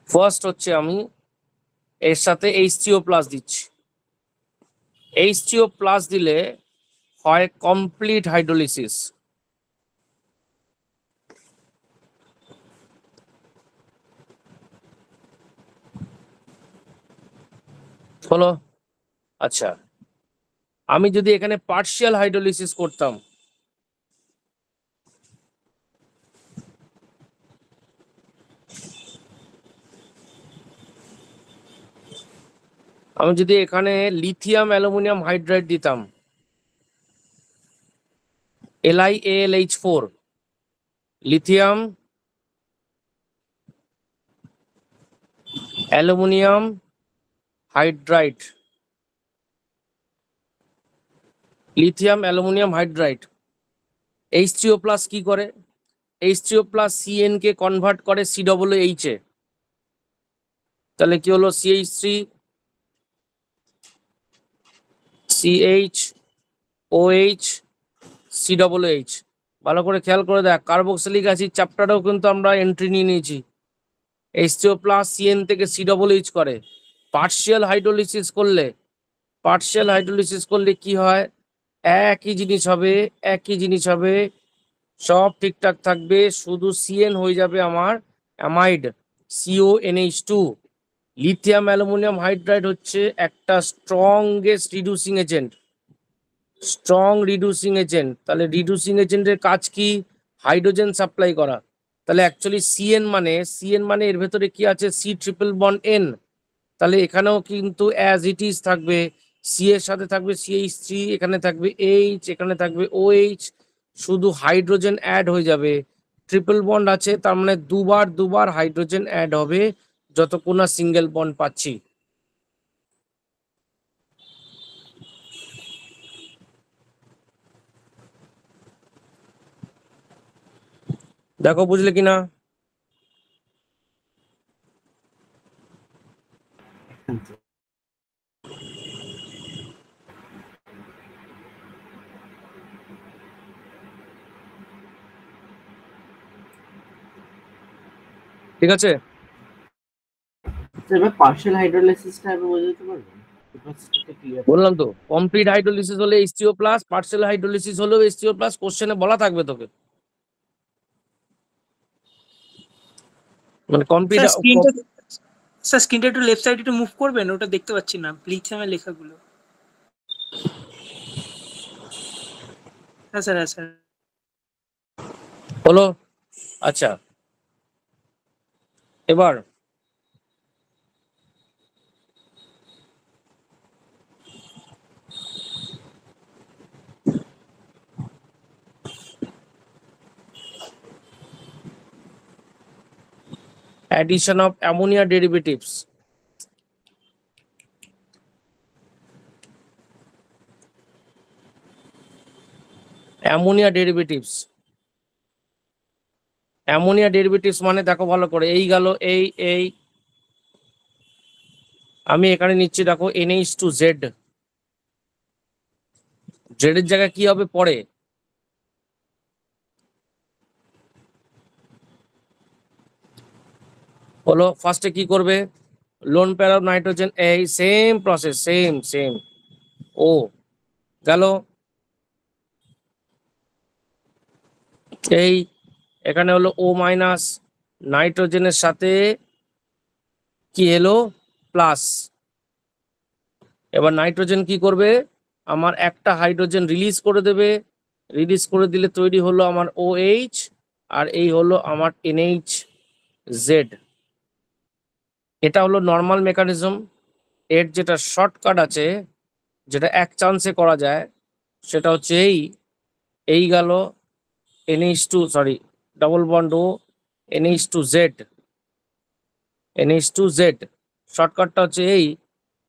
[SPEAKER 1] ফার্স্ট হচ্ছে আমি এর সাথে H3O প্লাস দিচ্ছি। H3O প্লাস দিলে হয় কমপ্লিট হাইড্রোলিসিস, হলো। আচ্ছা, আমি যদি এখানে পার্শিয়াল হাইড্রোলিসিস করতাম, আমি যদি এখানে লিথিয়াম অ্যালুমিনিয়াম হাইড্রাইড দিতাম, LiAlH4, lithium aluminium hydride, lithium aluminium hydride. H3O plus কি করে? H3O প্লাস CN কে কনভার্ট করে COOH এ। তাহলে কি হলো? CH3 CHOH COOH। ভালো করে খেয়াল করে দেখ, কার্বক্সিলিক অ্যাসিড চ্যাপ্টারেও কিন্তু আমরা এন্ট্রি নিয়ে নিয়েছি। H3O প্লাস CN থেকে COOH করে। পার্শিয়াল হাইড্রোলিসিস করলে কি হয়? একই জিনিস হবে, একই জিনিস হবে, সব ঠিকঠাক থাকবে, শুধু CN হয়ে যাবে আমার amide, CONH2। Lithium aluminium hydride হচ্ছে একটা strongest reducing agent, strong reducing agent. তাহলে রিডিউসিং এজেন্টের কাজ কি? হাইড্রোজেন সাপ্লাই করা। তাহলে অ্যাকচুয়ালি CN মানে এর ভেতরে কি আছে? C∧N। তাহলে এখানেও কিন্তু অ্যাজ ইট ইজ থাকবে, C এর সাথে থাকবে CH3, এখানে থাকবে H, এখানে থাকবে OH, শুধু হাইড্রোজেন অ্যাড হয়ে যাবে। ট্রিপল বন্ড আছে, তার মানে দুবার হাইড্রোজেন অ্যাড হবে যতক্ষণ না সিঙ্গেল বন্ড পাচ্ছি। দেখো বুঝলে কিনা? ঠিক আছে,
[SPEAKER 2] এবার পার্শিয়াল হাইড্রোলাইসিসটা আমি বোঝাতে পারবো?
[SPEAKER 1] বললাম তো কমপ্লিট হাইড্রোলিসিস হলে H3O প্লাস, পার্শিয়াল হাইড্রোলিসিস হলেও H3O প্লাস। কোশ্চেনে বলা থাকবে তোকে, মানে কমপ্লিট।
[SPEAKER 4] স্ক্রিনটা একটু লেফট সাইড একটু মুভ করবেন, ওটা দেখতে পাচ্ছি না লিথিয়ামের লেখাগুলো। হ্যাঁ স্যার, হ্যাঁ স্যার।
[SPEAKER 1] হলো। আচ্ছা, এবার addition of ammonia derivatives, ammonia derivatives মানে দেখো ভালো করে, এই গেল এই আমি এখানে নিচ্ছি, দেখো NH2Z, জেড এর জায়গায় কি হবে পরে? হলো ফার্স্টে কি করবে? লোন পেয়ার অফ নাইট্রোজেন, এই সেম প্রসেস, সেম ও গেল। এই এখানে হলো O মাইনাস, নাইট্রোজেনের সাথে কি এলো? প্লাস। এবার নাইট্রোজেন কি করবে? আমার একটা হাইড্রোজেন রিলিজ করে দেবে, রিলিজ করে দিলে তৈরি হলো আমার OH, আর এই হলো আমার NHZ। এটা হলো নর্মাল মেকানিজম। এর যেটা শর্টকাট আছে, যেটা এক চান্সে করা যায়, সেটা হচ্ছে এই গেল NH2 সরি ডবল বন্ড ও NH2Z NH2Z। শর্টকাটটা হচ্ছে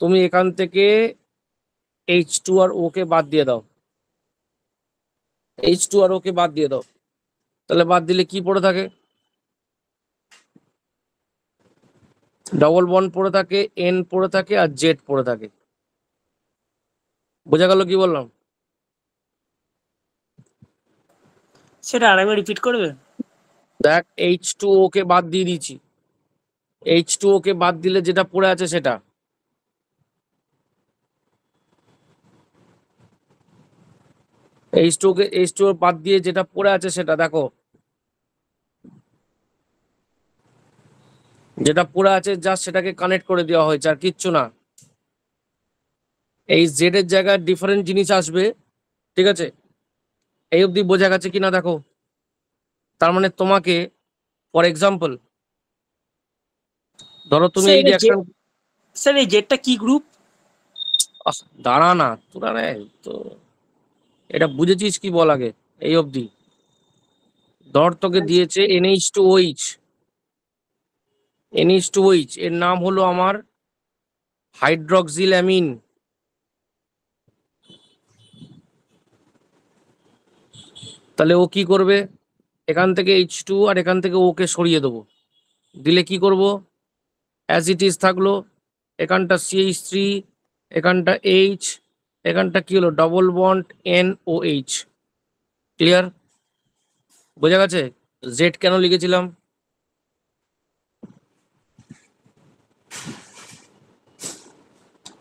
[SPEAKER 1] তুমি এখান থেকে H2 আর O কে বাদ দিয়ে দাও, H2 আর O কে বাদ দিয়ে দাও। তাহলে বাদ দিলে কি পড়ে থাকে? ডবল বন্ড পড়ে থাকে, N পড়ে থাকে, আর Z পড়ে থাকে। বোঝা গেল কি বললাম?
[SPEAKER 4] সেটা আরেকবার রিপিট করবে?
[SPEAKER 1] দেখ, H2O কে বাদ দিয়ে দিয়েছি, H2O কে বাদ দিলে যেটা পড়ে আছে সেটা, H2O বাদ দিয়ে যেটা পড়ে আছে সেটা দেখো, যেটা পড়ে আছে জাস্ট সেটাকে কানেক্ট করে দেওয়া হয়েছে, আর কিচ্ছু না। এই জেড এর জায়গায় ডিফারেন্ট জিনিস আসবে, ঠিক আছে? এই অবধি বোঝা গেছে কিনা দেখো। তার মানে তোমাকে ফর এক্সাম্পল ধরো তুমি এই রিঅ্যাকশন,
[SPEAKER 4] স্যার এই জেডটা কি গ্রুপ?
[SPEAKER 1] দাঁড়া না তোরা রে, তো এটা বুঝেছিস কি বল আগে এই অবধি? ধর তোকে দিয়েছে NH2OH, NH2OH এর নাম হলো আমার হাইড্রক্সিল অ্যামিন। তাহলে ও কি করবে? এখান থেকে H2 আর এখান থেকে ওকে সরিয়ে দেবো, দিলে কি করব? অ্যাজ ইট ইজ থাকলো, এখানটা CH3, এখানটা H, এখানটা কি হলো? Double bond NOH। ক্লিয়ার? বোঝা গেছে জেড কেন লিখেছিলাম?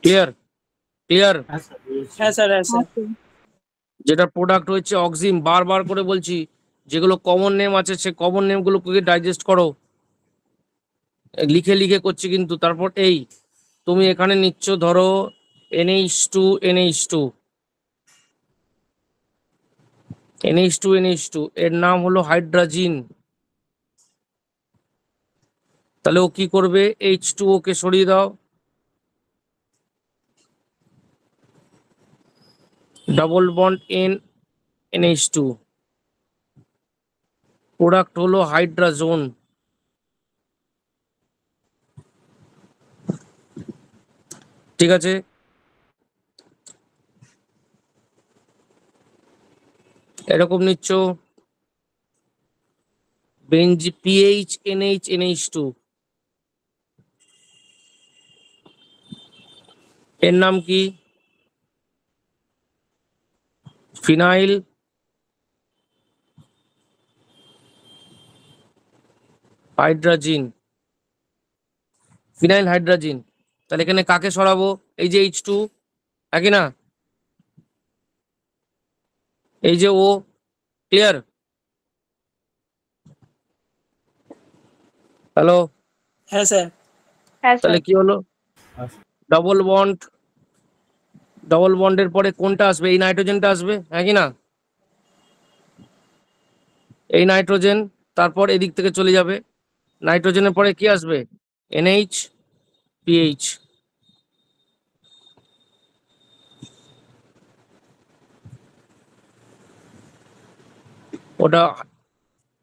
[SPEAKER 1] ক্লিয়ার? ক্লিয়ার?
[SPEAKER 2] হ্যাঁ স্যার বুঝেছি।
[SPEAKER 4] হ্যাঁ স্যার, হ্যাঁ স্যার।
[SPEAKER 1] যেটা প্রোডাক্ট হচ্ছে অক্সিম, বারবার করে বলছি, যেগুলো কমন নেম আছে সে কমন নেমগুলোকে ডাইজেস্ট করো। লিখে লিখে করছি কিন্তু। তারপর তুমি এখানে নিচ্ছ ধরো NH2 NH2 NH2 NH2 এর নাম হলো হাইড্রাজিন। তাহলে ও কি করবে? H2O কে সরিয়ে দাও, ডবল বন্ড NH2, প্রোডাক্ট হলো হাইড্রাজোন। ঠিক আছে? এরকম নিচ্ছ বেঞ্জি PHNH NH2, এর নাম কি? Phenyl hydrazine, phenyl hydrazine. তাহলে এখানে কাকে সরাবো? এই যে H2, একই না? এই যে O। ক্লিয়ার? হ্যালো?
[SPEAKER 4] হ্যাঁ স্যার।
[SPEAKER 1] তাহলে কি হলো? ডবল বন্ডের পরে কোনটা আসবে? এই নাইট্রোজেনটা আসবে, একই না? এই নাইট্রোজেন, তারপর এদিক থেকে চলে যাবে, নাইট্রোজেনের পরে কি আসবে? NH PH। ওটা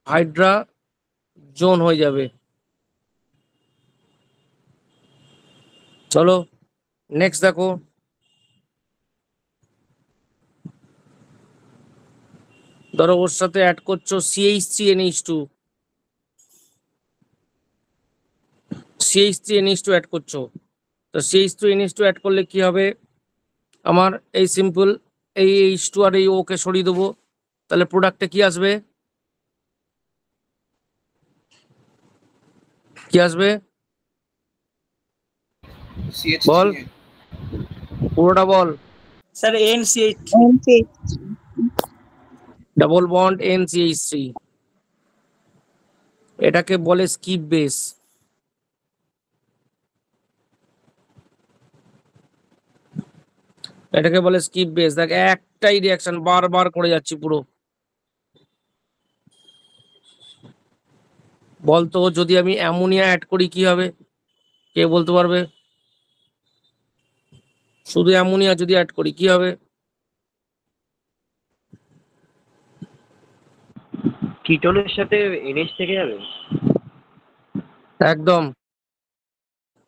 [SPEAKER 1] হাইড্রাজোন হয়ে যাবে। চলো নেক্সট দেখো, ধরো ওর সাথে অ্যাড করছো CH3NH2, CH3NH2 অ্যাড করছো। তো CH3NH2 অ্যাড করলে কি হবে? আমার এই সিম্পল এই H2 আর এই O কে সরিয়ে দেবো, তাহলে প্রোডাক্টে কি আসবে? কি আসবে বল, পুরোটা বল।
[SPEAKER 4] Sir NCH।
[SPEAKER 1] Double bond NCH3, এটাকে বলে স্কিপ বেস। এটাকে বলে স্কিপ বেস। দেখ একটাই রিঅ্যাকশন বারবার করে যাচ্ছি পুরো। বলতো যদি আমি অ্যামোনিয়া অ্যাড করি কি হবে? কে বলতে পারবে? শুধু অ্যামোনিয়া যদি অ্যাড করি কি হবে?
[SPEAKER 6] কিটোনের সাথে NH থেকে যাবে।
[SPEAKER 1] একদম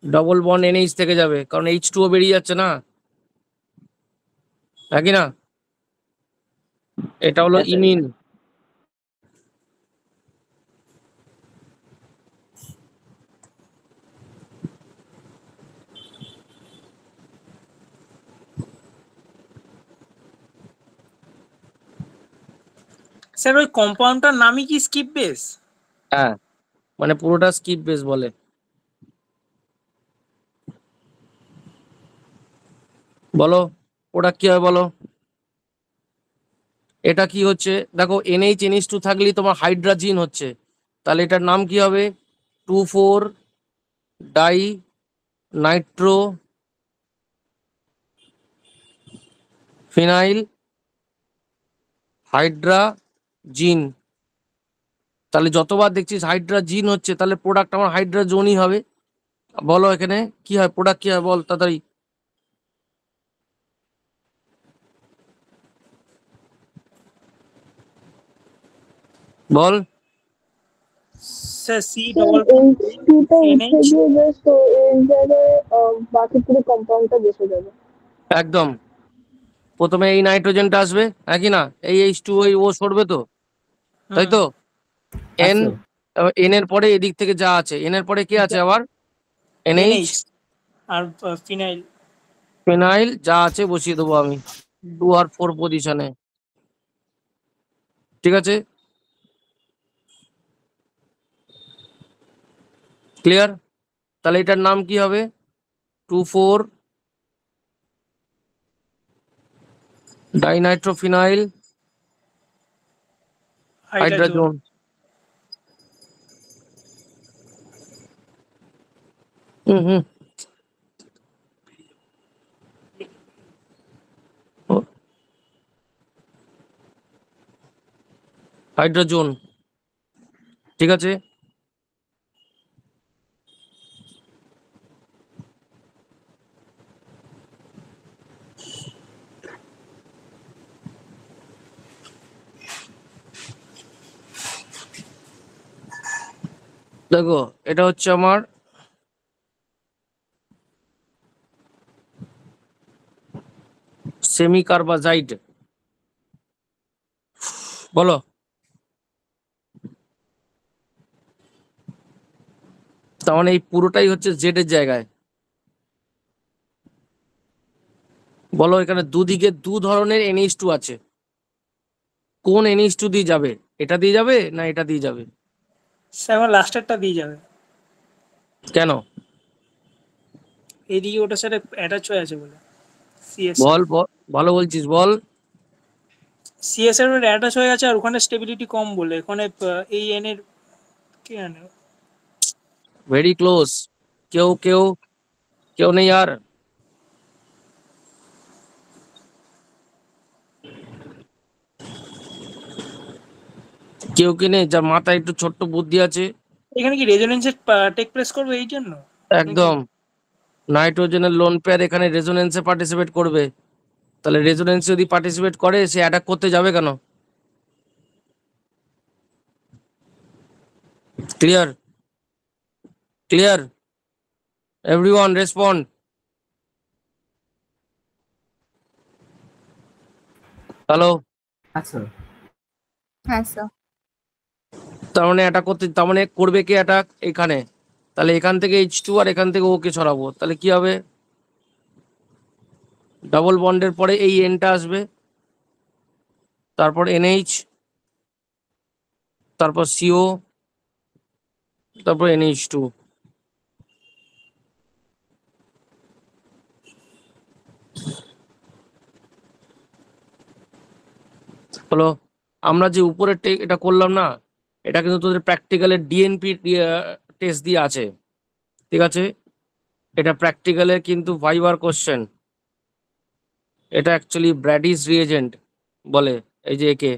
[SPEAKER 1] ডবল বন্ড NH থেকে যাবে, কারণ H2O বেরিয়ে যাচ্ছে না, নাকি না? এটা হলো
[SPEAKER 6] হ্যাঁ স্যার।
[SPEAKER 1] ইমিন।
[SPEAKER 4] স্যার ওই কম্পাউন্ডটার নামই কি স্কিপ বেস?
[SPEAKER 1] হ্যাঁ, মানে পুরোটা স্কিপ বেস বলে। বলো ওটা কি হয় বলো। এটা কি হচ্ছে দেখো, NH2 থাকলেই তোমার হাইড্রাজিন হচ্ছে, তাহলে এটার নাম কি হবে? 2,4 ডাই নাইট্রো ফিনাইল হাইড্রাজিন। তাহলে যতবার দেখছিস হাইড্রাজিন হচ্ছে, তাহলে প্রোডাক্ট আমার হাইড্রাজোনই হবে। বলো এখানে কি হয়, প্রোডাক্ট কি হয় বল তাড়াতাড়ি বল।
[SPEAKER 4] Sir C
[SPEAKER 3] sir
[SPEAKER 4] double
[SPEAKER 3] H2 টা উঠে
[SPEAKER 4] NH।
[SPEAKER 3] গিয়ে জাস্ট এর জায়গায় বাকি পুরো কম্পাউন্ডটা বসে যাবে।
[SPEAKER 1] একদম প্রথমে এই নাইট্রোজেনটা আসবে, হ্যাঁ কি না? এই H2 ওই ও সরবে তো, তাই তো? এন,
[SPEAKER 2] আচ্ছা
[SPEAKER 1] এন এর পরে এদিক থেকে যা আছে, এন এর পরে কি আছে আবার? NH
[SPEAKER 4] NH আর ফিনাইল।
[SPEAKER 1] ফিনাইল যা আছে বসিয়ে দেবো আমি 2 আর 4 পজিশনে, ঠিক আছে? ক্লিয়ার? তাহলে এটার নাম কি হবে? 2,4 ডাইনাইট্রোফিনাইল
[SPEAKER 4] হাইড্রাজোন।
[SPEAKER 1] হাইড্রাজোন। হুম হুম হাইড্রাজোন, ঠিক আছে? দেখো এটা হচ্ছে আমার সেমি কার্বাজাইড, বলো। তার মানে এই পুরোটাই হচ্ছে জেড এর জায়গায়। বলো এখানে দুদিকে দু ধরনের NH2 আছে, কোন NH2 দিয়ে যাবে? এটা দিয়ে যাবে না এটা দিয়ে যাবে?
[SPEAKER 4] স্যার আমার লাস্টেরটা দিয়ে যাবে।
[SPEAKER 1] কেন?
[SPEAKER 4] এইদিকে ওটার সাথে অ্যাটাচ হয়ে আছে বলে। সিএস
[SPEAKER 1] বল বল, ভালো বলছিস বল।
[SPEAKER 4] সিএস এর অ্যাটাচ হয়ে আছে, আর ওখানে স্টেবিলিটি কম বলে ওখানে এই এন এর কি জানে।
[SPEAKER 1] Very close. কেউ কেউ কেউ নেই আর? কেউ কি নেই যার মাথায় একটু ছোট্ট বুদ্ধি আছে?
[SPEAKER 4] এখানে কি রেজোনেন্সের টেক প্রেস করবে এই জন্য?
[SPEAKER 1] একদম নাইট্রোজেনের লোন পেয়ার এখানে রেজোনেন্সে পার্টিসিপেট করবে, তাহলে রেজোনেন্স যদি পার্টিসিপেট করে সে অ্যাটাক করতে যাবে কেন? Clear? Clear? Everyone respond. Hello?
[SPEAKER 2] আচ্ছা
[SPEAKER 8] হ্যাঁ স্যার।
[SPEAKER 1] তার মানে অ্যাটাক করতে, তার মানে করবে কি অ্যাটাক এখানে? তাহলে এখান থেকে H2 আর এখান থেকে ওকে সরাবো, তাহলে কি হবে? ডবল বন্ডের পরে এই এনটা আসবে, তারপর NH, তারপর CO, তারপর NH2। হলো? আমরা যে উপরে এটা করলাম না, এটা কিন্তু তোদের প্র্যাকটিক্যালের DNP টেস্ট দিয়ে আছে, ঠিক আছে? এটা প্র্যাকটিক্যালের কিন্তু ভাইবার কোশ্চেন। এটা অ্যাকচুয়ালি ব্র্যাডিস রিএজেন্ট বলে, এই যে একে,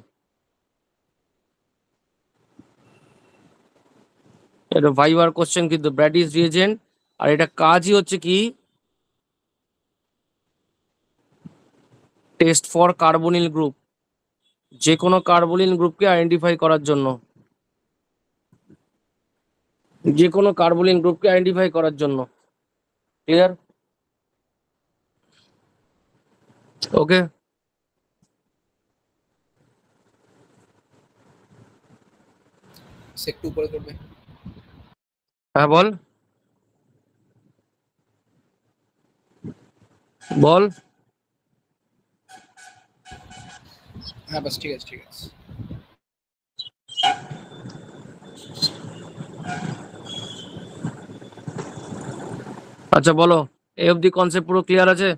[SPEAKER 1] এটা ভাইবার কোশ্চেন কিন্তু ব্র্যাডিস রিএজেন্ট। আর এটা কাজই হচ্ছে কি টেস্ট ফর কার্বনিল গ্রুপ, যে কোনো কার্বনিল গ্রুপকে আইডেন্টিফাই করার জন্য, যে কোনো কার্বনিল গ্রুপকে আইডেন্টিফাই করার জন্য। ক্লিয়ার? ওকে,
[SPEAKER 7] একটু উপরে করবে।
[SPEAKER 1] হ্যাঁ বল বল।
[SPEAKER 7] হ্যাঁ বাস ঠিক আছে ঠিক আছে।
[SPEAKER 1] আচ্ছা বলো, এই অবধি কনসেপ্ট পুরো ক্লিয়ার আছে?